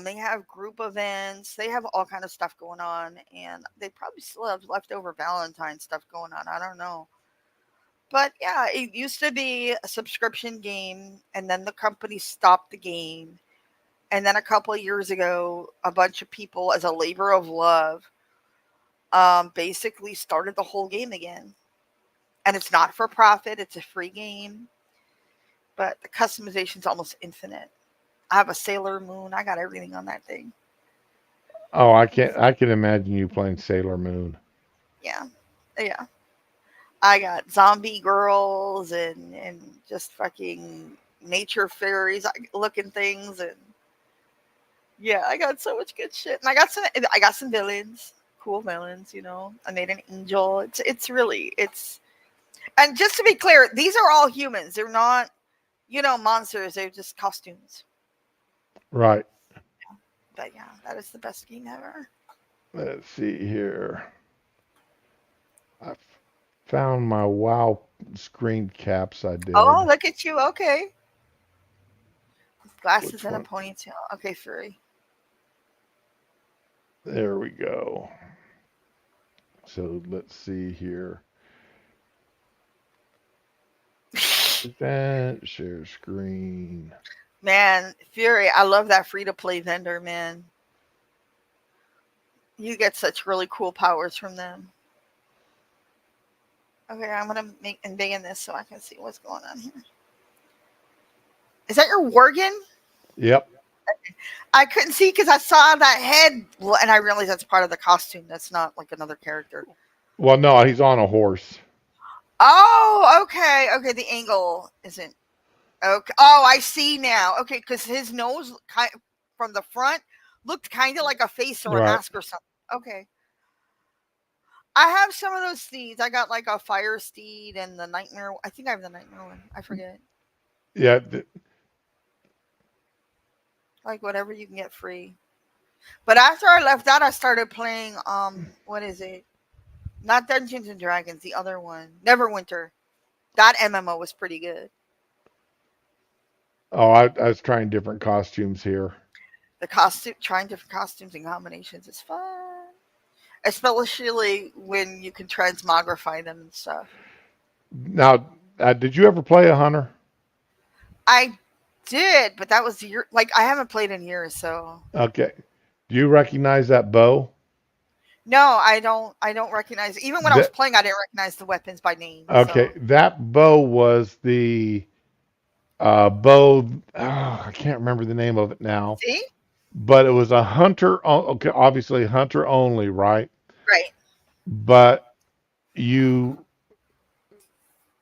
They have group events. They have all kind of stuff going on, and they probably still have leftover Valentine stuff going on. I don't know, but yeah, it used to be a subscription game, and then the company stopped the game, and then a couple of years ago, a bunch of people, as a labor of love, basically started the whole game again. And it's not for profit; it's a free game, but the customization's almost infinite. I have a Sailor Moon. I got everything on that thing.
Oh, I can't. I can imagine you playing Sailor Moon.
Yeah, yeah. I got zombie girls and just fucking nature fairies looking things, and yeah, I got so much good shit. And I got some villains, cool villains. I made an angel. It's really it's and just to be clear, these are all humans. They're not monsters. They're just costumes.
Right.
But yeah, that is the best game ever.
Let's see here. I found my WoW screen caps I
Oh,
did.
look at you. Okay, glasses
Which
and a
one?
ponytail. Okay, furry.
There we go. So let's see here. Present, share screen.
Man, Fury, I love that free to play vendor, man. You get such really cool powers from them. Okay, I'm gonna make and big in this so I can see what's going on here. Is that your Worgen?
Yep.
I couldn't see because I saw that head, and I realized that's part of the costume. That's not like another character.
Well, no, he's on a horse.
Oh, okay, okay. The angle isn't okay. Oh, I see now. Okay, because his nose from the front looked kind of like a face or a
Right.
mask or something. Okay. I have some of those steeds. I got like a fire steed and the nightmare. I think I have the nightmare one. I forget.
Yeah.
Like whatever you can get free. But after I left that, I started playing. What is it? Not Dungeons and Dragons. The other one, Neverwinter. That MMO was pretty good.
Oh, I was trying different costumes here.
The costume, trying different costumes and combinations is fun, especially when you can transmogrify them and stuff.
Now, did you ever play a hunter?
I did, but that was like I haven't played in years, so
Okay. Do you recognize that bow?
no, I don't. I don't recognize. Even when I was
That
playing, I didn't recognize the weapons by name.
okay.
So
That bow was the bow. Oh, I can't remember the name of it now,
see,
but it was a hunter. Okay, obviously hunter only, right?
right?
But you,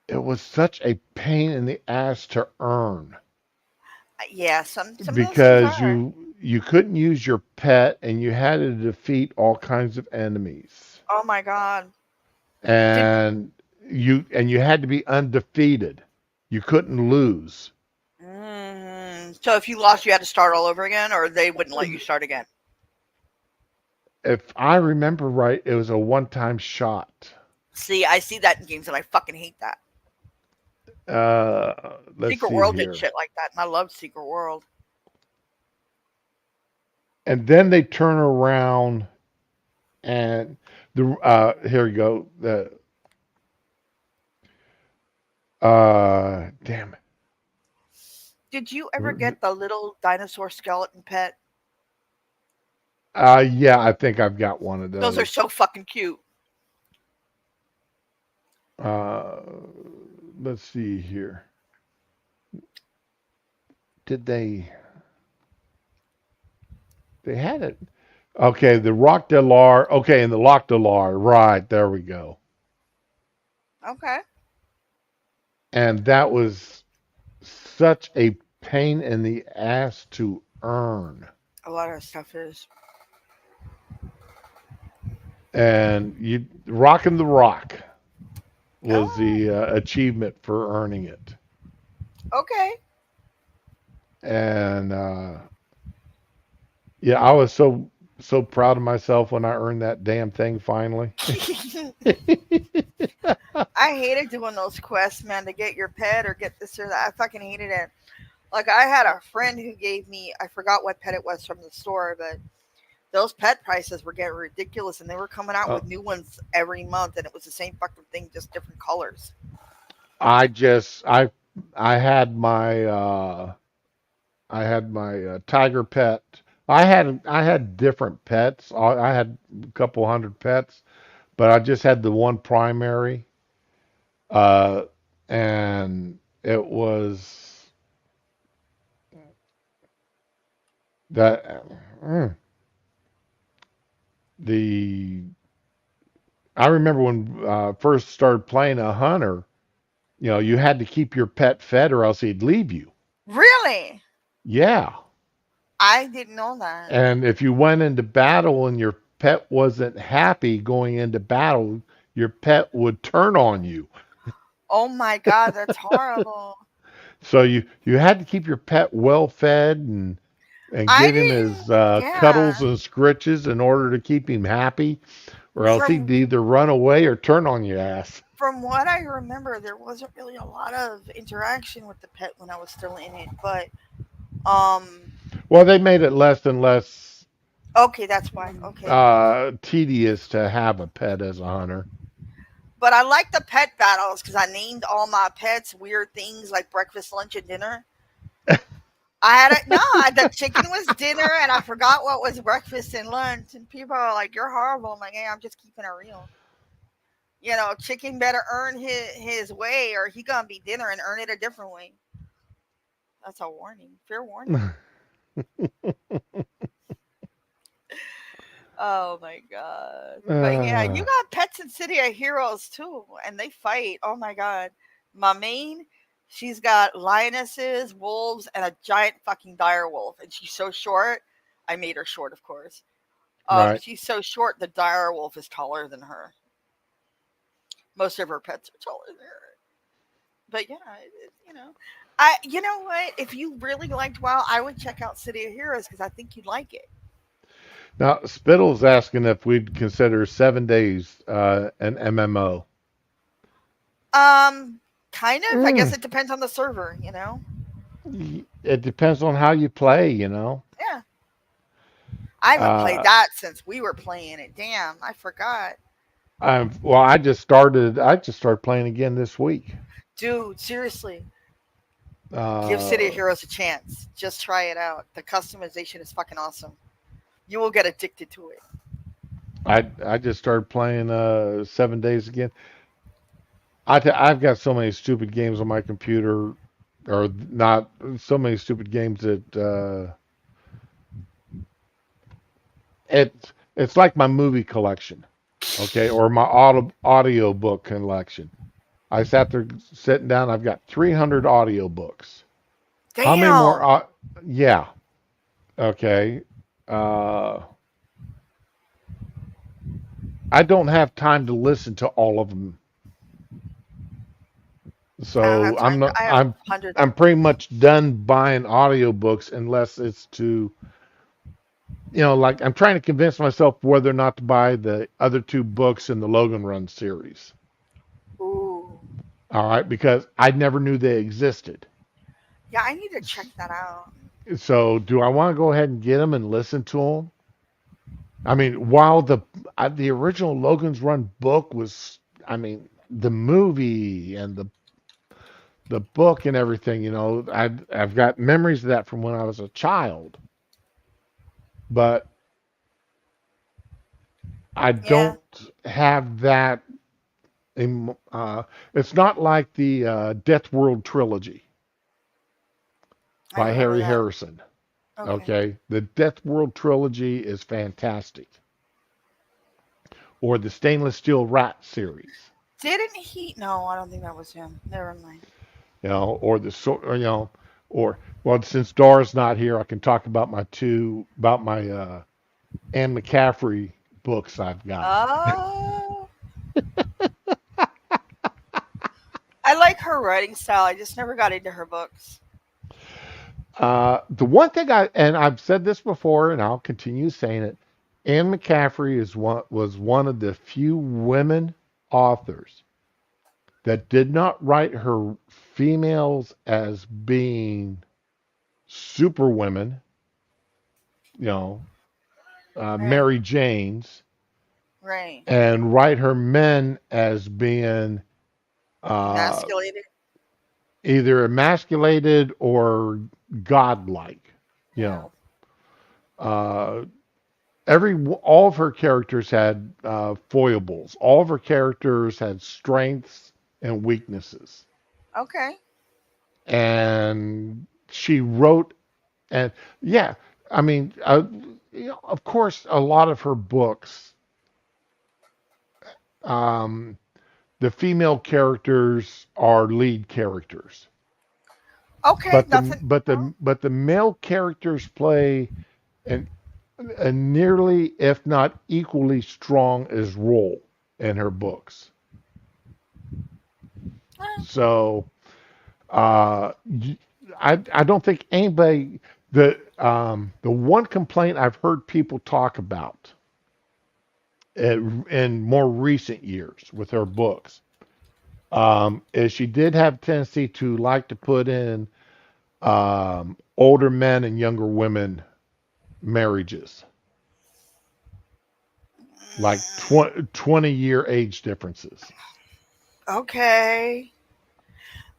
it was such a pain in the ass to earn
Yeah, some of those things
because
are.
you couldn't use your pet and you had to defeat all kinds of enemies.
Oh my god! Did
And you had to be undefeated. You couldn't lose.
so if you lost, you had to start all over again, or they wouldn't let you start again.
If I remember right, it was a one-time shot.
See, I see that in games, and I fucking hate that.
Let's
Secret
see
World did
here.
shit like that, and I loved Secret World.
And then they turn around and the here we go. The damn it.
Did you ever get the little dinosaur skeleton pet?
Yeah, I think I've got one of
Those are
those.
so fucking cute.
Uh, let's see here. Did they had it? Okay, the Rock de Lar. Okay, and the Loc de Lar. Right there we go.
Okay.
And that was such a pain in the ass to earn.
A lot of stuff is.
And you rocking the rock was
Oh,
the achievement for earning it.
okay.
And yeah, I was so proud of myself when I earned that damn thing finally.
I hated doing those quests, man, to get your pet or get this or that. I fucking hated it. Like I had a friend who gave me, I forgot what pet it was from the store, but those pet prices were getting ridiculous, and they were coming out
Uh,
with new ones every month, and it was the same fucking thing, just different colors.
I just I had my tiger pet. I had different pets. I had a couple hundred pets, but I just had the one primary, uh, and it was that the I remember when first started playing a hunter. You had to keep your pet fed or else he'd leave you.
Really?
Yeah.
I didn't know that.
And if you went into battle and your pet wasn't happy going into battle, your pet would turn on you.
Oh my god, that's horrible.
So you had to keep your pet well fed and
I
give him his
didn't,
cuddles
yeah.
and scritches in order to keep him happy, or else he'd
From
either run away or turn on your ass.
from what I remember, there wasn't really a lot of interaction with the pet when I was still in it, but um
Well, they made it less and less
okay, that's why. Okay.
tedious to have a pet as a hunter.
But I like the pet battles because I named all my pets weird things like breakfast, lunch, and dinner. I had it. No, the chicken was dinner, and I forgot what was breakfast and lunch. And people are like, "You're horrible." I'm like, "Hey, I'm just keeping it real." Chicken better earn his way, or he gonna be dinner and earn it a different way. That's a warning, fair warning. Oh my god! But yeah, you
Uh,
got pets in City of Heroes too, and they fight. Oh my god, my main, she's got lionesses, wolves, and a giant fucking dire wolf, and she's so short. I made her short, of course.
right.
She's so short, the dire wolf is taller than her. Most of her pets are taller than her. But yeah, you know what? If you really liked WoW, I would check out City of Heroes because I think you'd like it.
Now, Spittle's asking if we'd consider 7 days an MMO.
Kind of. I guess
Mm.
it depends on the server.
It depends on how you play.
Yeah. I haven't played
Uh,
that since we were playing it. Damn, I forgot.
well, I just started playing again this week.
Dude, seriously, give City of
Uh,
Heroes a chance. Just try it out. The customization is fucking awesome. You will get addicted to it.
I just started playing 7 days again. I've got so many stupid games on my computer, or not so many stupid games that it's like my movie collection, okay, or my audio book collection. I sat there sitting down. I've got 300 audiobooks. How many more?
Damn.
Yeah. Okay. Uh, I don't have time to listen to all of them,
I don't
so
have time to. I have hundreds.
I'm pretty much done buying audiobooks unless it's to like I'm trying to convince myself whether or not to buy the other two books in the Logan Run series.
Ooh.
All right, because I never knew they existed.
Yeah, I need to check that out.
So, do I want to go ahead and get them and listen to them? I mean, while the original Logan's Run book was, I mean, the movie and the book and everything, I've got memories of that from when I was a child, but I
Yeah,
don't have that. It's not like the Death World trilogy
I
by
remember
Harry
that.
Harrison.
Okay.
Okay, the Death World trilogy is fantastic, or the Stainless Steel Rat series,
Didn't he? No, I don't think that was him. Never mind.
or or well, since Dara's not here, I can talk about my Anne McCaffrey books I've got.
Oh, I like her writing style. I just never got into her books.
The one thing and I've said this before, and I'll continue saying it, Anne McCaffrey was one of the few women authors that did not write her females as being super women, you know,
Right.
Mary Janes,
Right.
and write her men as being uh,
Emasculated.
either emasculated or godlike, you
Yeah.
know. Uh, all of her characters had foibles. All of her characters had strengths and weaknesses,
Okay.
and she wrote. And yeah, I mean, of course, a lot of her books, um, the female characters are lead characters,
Okay.
but the
Nothing.
but
No.
the but the male characters play an a nearly, if not equally strong as role in her books.
Eh,
So I don't think anybody the one complaint I've heard people talk about in more recent years with her books is she did have a tendency to like to put in older men and younger women marriages, like
mm,
20-year age differences.
okay.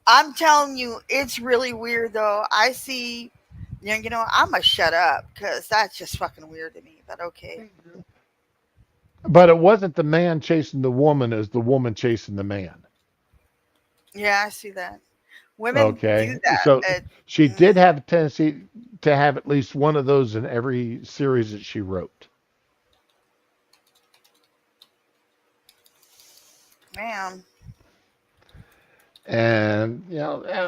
I'm telling you, it's really weird though. I see. I'm gonna shut up because that's just fucking weird to me. But okay.
But it wasn't the man chasing the woman, it was the woman chasing the man.
Yeah, I see that. Women do
Okay. So
that.
she did
Mm,
have a tendency to have at least one of those in every series that she wrote.
man.
And,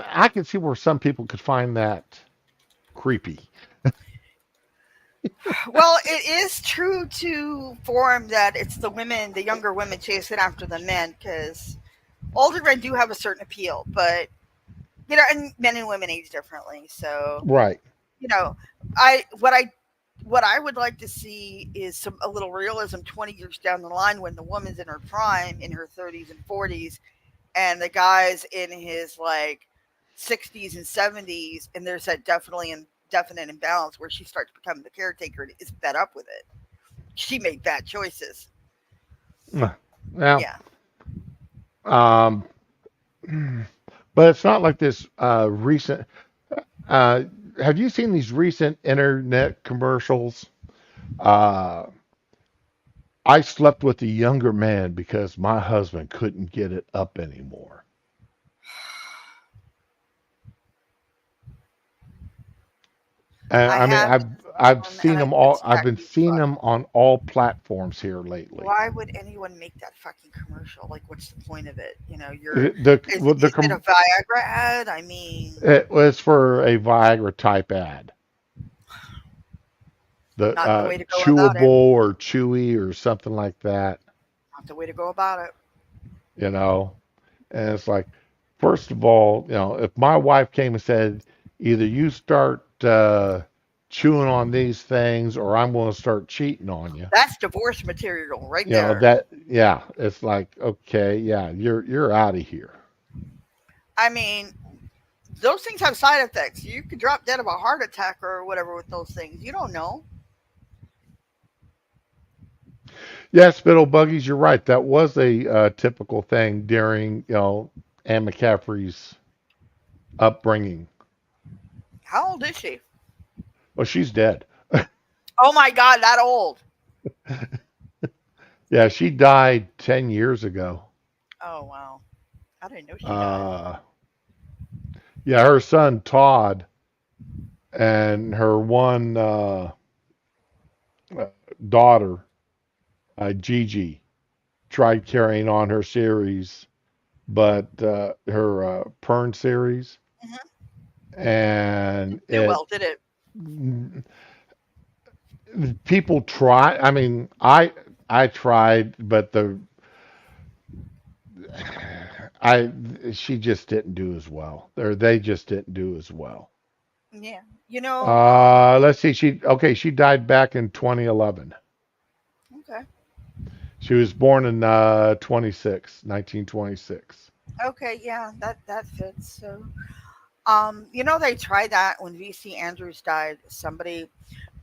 I can see where some people could find that creepy.
Well, it is true to form that it's the younger women chasing after the men because older men do have a certain appeal, but and men and women age differently. So
Right.
you know, I what I would like to see is a little realism 20 years down the line when the woman's in her prime, in her 30s and 40s, and the guy's in his like 60s and 70s, and there's that definite imbalance where she starts becoming the caretaker and is fed up with it. She made bad choices.
Now,
Yeah.
um, but it's not like this recent. Uh, have you seen these recent internet commercials? Uh, I slept with a younger man because my husband couldn't get it up anymore. And
I
I mean,
have
I've
one, and
seen
I
them
can
all. I've
smack
been
you
seeing
fuck.
them on all platforms here lately.
Why would anyone make that fucking commercial? Like, what's the point of it?
The the
Is it a
com-
Viagra ad? I mean,
It was for a Viagra type ad. The
not the way to go about
chewable
it.
or chewy or something like that.
Not the way to go about it.
You know, and it's like, first of all, if my wife came and said, either you start chewing on these things or I'm going to start cheating on you.
That's divorce material right there.
Yeah, it's like, okay, yeah, you're out of here.
I mean, those things have side effects. You could drop dead of a heart attack or whatever with those things. You don't know.
Yeah, spittle buggies, you're right. That was a typical thing during, Anne McCaffrey's. upbringing.
How old is she?
Well, she's dead.
Oh my God, that old.
Yeah, she died 10 years ago.
Oh wow. I didn't know she died.
Uh, yeah, her son Todd and her one uh, daughter, Gigi, tried carrying on her series, but her Pern series,
Hmm.
and
Do
it
well, did it?
people try. I mean, I tried, but the I she just didn't do as well. Or they just didn't do as well.
Yeah. You know, um,
Let's see. She died back in 2011.
okay.
She was born in 1926.
Okay, yeah, that fits. So, you know, they tried that when VC Andrews died. Somebody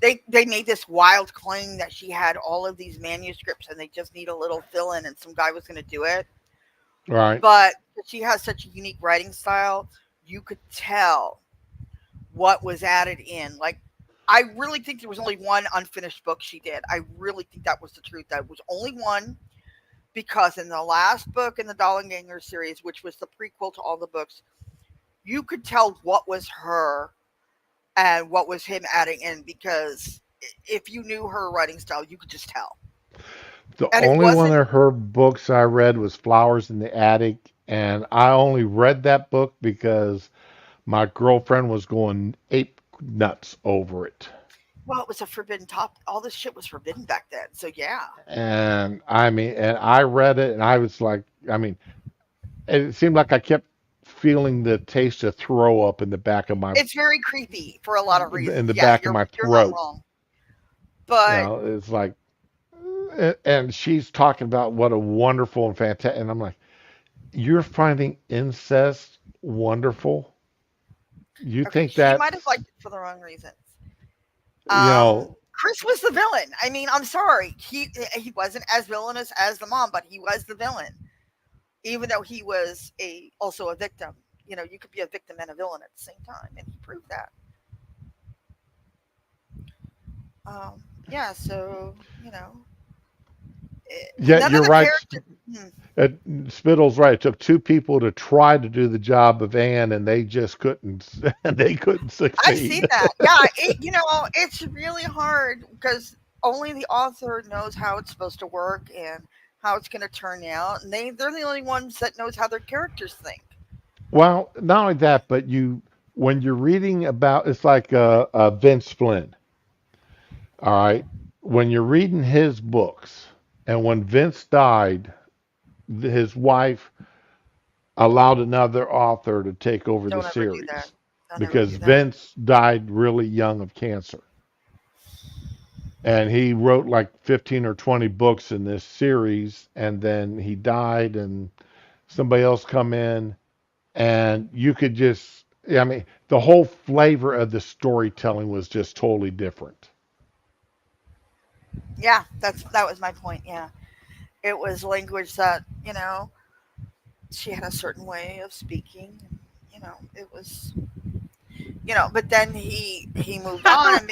they made this wild claim that she had all of these manuscripts and they just need a little fill in and some guy was going to do it.
Right.
But she has such a unique writing style, you could tell what was added in. Like, I really think there was only one unfinished book she did. I really think that was the truth. That was only one because in the last book in the Dollenganger series, which was the prequel to all the books, you could tell what was her and what was him adding in because if you knew her writing style, you could just tell.
The
And it
only one
wasn't.
of her books I read was Flowers in the Attic, and I only read that book because my girlfriend was going ape nuts over it.
Well, it was a forbidden top. All this shit was forbidden back then. So yeah,
And I mean, and I read it, and I was like, I mean, it seemed like I kept feeling the taste of throw up
it's very creepy for a lot of
in
reasons.
the
Yeah,
back of
you're
my
you're not
throat.
wrong. But
It's like, and she's talking about what a wonderful and fantastic, and I'm like, you're finding incest wonderful? You
okay,
think
she might have
that's,
liked it for the wrong reasons.
you know,
Chris was the villain. I mean, I'm sorry, he wasn't as villainous as the mom, but he was the villain, even though he was a also a victim. You know, you could be a victim and a villain at the same time, and he proved that. Yeah, so you know,
yeah,
none of
you're
the
right.
characters. Hmm.
Spittle's right. It took two people to try to do the job of Anne, and they just couldn't. They couldn't
I see
succeed.
that. Yeah, you know, it's really hard because only the author knows how it's supposed to work and how it's going to turn out, and they're the only ones that knows how their characters think.
Well, not only that, but when you're reading about, it's like Vince Flynn. All right, when you're reading his books, and when Vince died, his wife allowed another author to take over the
Don't ever do that.
series
Don't ever
because
do that.
Vince died really young of cancer. And he wrote like 15 or 20 books in this series, and then he died, and somebody else come in, and you could just, I mean, the whole flavor of the storytelling was just totally different.
Yeah, that was my point. Yeah, it was language that she had a certain way of speaking. And, it was but then he moved on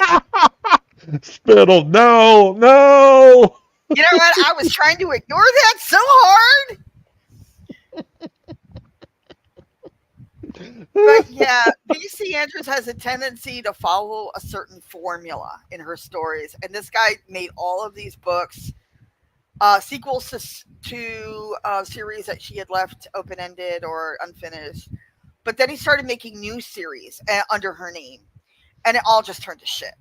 and
Spittle, no, no.
you know what? I was trying to ignore that so hard. But yeah, BC Andrews has a tendency to follow a certain formula in her stories, and this guy made all of these books, sequels to series that she had left open ended or unfinished. But then he started making new series under her name, and it all just turned to shit.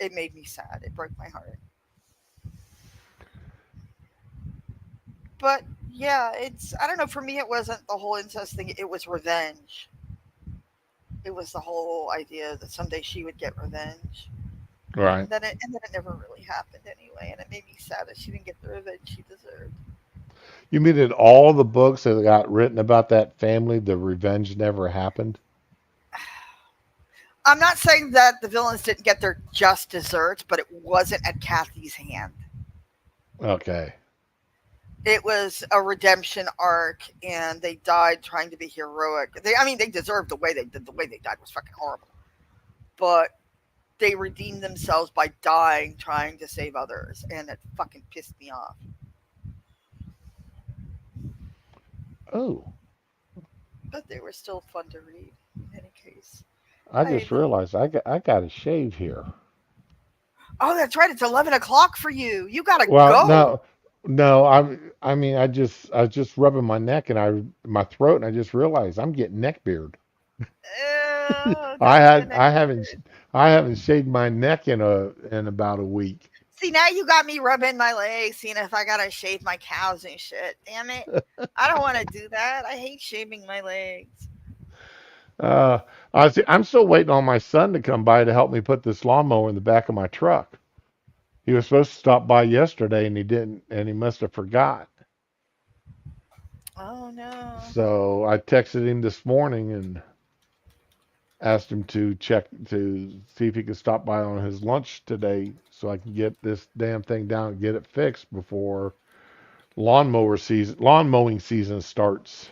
It made me sad. It broke my heart. But yeah, it's I don't know. For me, it wasn't the whole incest thing. It was revenge. It was the whole idea that someday she would get revenge.
Right.
And then it never really happened anyway, and it made me sad that she didn't get the revenge she deserved.
You mean in all the books that got written about that family, the revenge never happened?
I'm not saying that the villains didn't get their just desserts, but it wasn't at Kathy's hand.
Okay.
It was a redemption arc, and they died trying to be heroic. I mean, they deserved the way they did. The way they died was fucking horrible, but they redeemed themselves by dying trying to save others, and it fucking pissed me off.
Oh,
But they were still fun to read. In any case,
I
I
just
mean,
realized I got to shave here.
oh, that's right. It's 11 o'clock for you. You gotta
Well,
go.
no, I mean I was just rubbing my neck and my throat and I just realized I'm getting neck beard.
Don't get the next.
I haven't shaved my neck in about a week.
See, now you got me rubbing my legs, seeing if I gotta shave my cows and shit. Damn it. I don't want to do that. I hate shaving my legs.
Uh, I'm still waiting on my son to come by to help me put this lawnmower in the back of my truck. He was supposed to stop by yesterday and he didn't, and he must have forgot.
Oh no.
So I texted him this morning and asked him to check to see if he could stop by on his lunch today so I can get this damn thing down and get it fixed before lawn mowing season starts.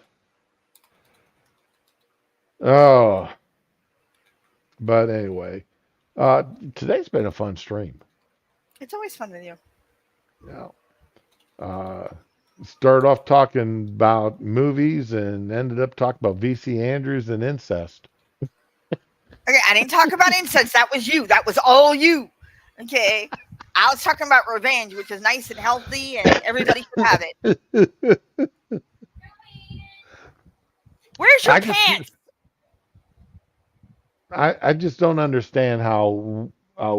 Oh, but anyway, uh, today's been a fun stream.
It's always fun with you.
Yeah. Uh, Started off talking about movies and ended up talking about VC Andrews and incest.
Okay, I didn't talk about incense. That was you. That was all you. Okay. I was talking about revenge, which is nice and healthy, and everybody should have it. Where's your
I just
pants?
I just don't understand how a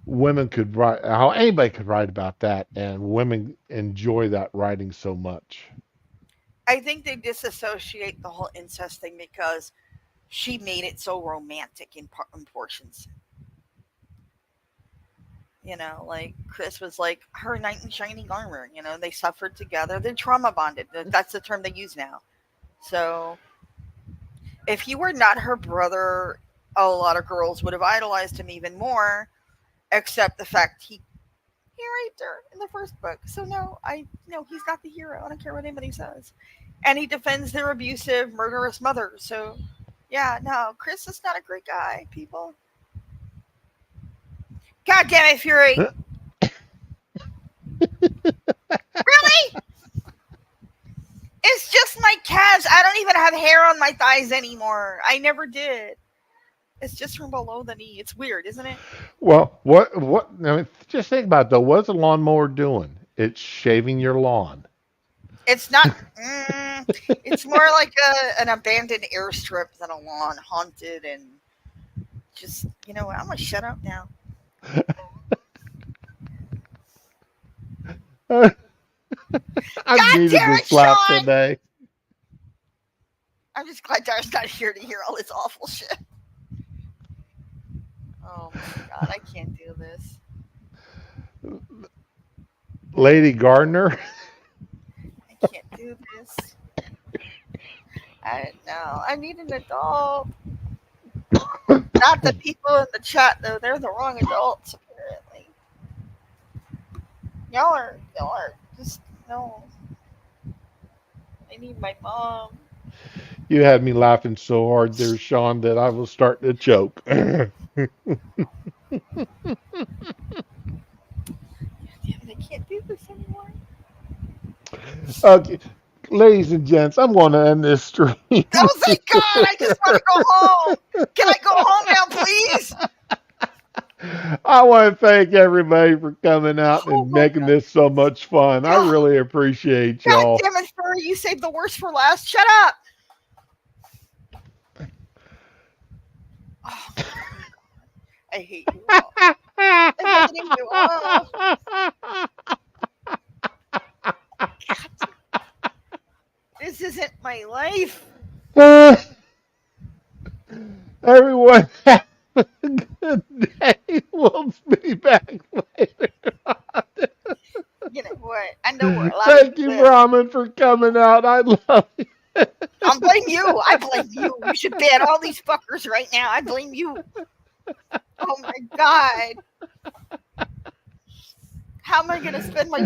women could write how anybody could write about that and women enjoy that writing so much.
I think they disassociate the whole incest thing because she made it so romantic in portions. Like Chris was like her knight in shining armor. They suffered together. They're trauma bonded. That's the term they use now. So if he were not her brother, a lot of girls would have idolized him even more. Except the fact he raped her in the first book. So no, he's not the hero. I don't care what anybody says. And he defends their abusive, murderous mother. So yeah, no, Chris is not a great guy, people. God damn it, Fury. Really? It's just my calves. I don't even have hair on my thighs anymore. I never did. It's just from below the knee. It's weird, isn't it?
Well, I mean, just think about it though. What's a lawnmower doing? It's shaving your lawn.
It's not. It's more like an abandoned airstrip than a lawn, haunted and just. You know what? I'm gonna shut up now.
I
God
needed
damn
this
it,
slap
Sean!
today.
I'm just glad Dar's not here to hear all this awful shit. Oh my god, I can't do this.
Lady Gardner.
I can't do this. I know. I need an adult. Not the people in the chat though. They're the wrong adults apparently. Y'all are just no. I need my mom.
You had me laughing so hard there, Sean, that I was starting to choke.
Damn it, I can't do this anymore.
Okay, ladies and gents, I'm going to end this stream.
Oh thank God! I just want to go home. Can I go home now, please?
I want to thank everybody for coming out
Oh
and
my
making this so much fun. I
God!
really appreciate
God
y'all.
damn it, Furry! You saved the worst for last. Shut up. Oh my fucking God! I hate you all. I'm hating you all. God, this isn't my life.
Everyone, have a good day. We'll be back later.
You know what? I know where a lot of
Thank
you
you,
live.
Brahman, for coming out. I love you.
I blame you. I blame you. You should ban all these fuckers right now. I blame you. Oh my God. How am I going to spend my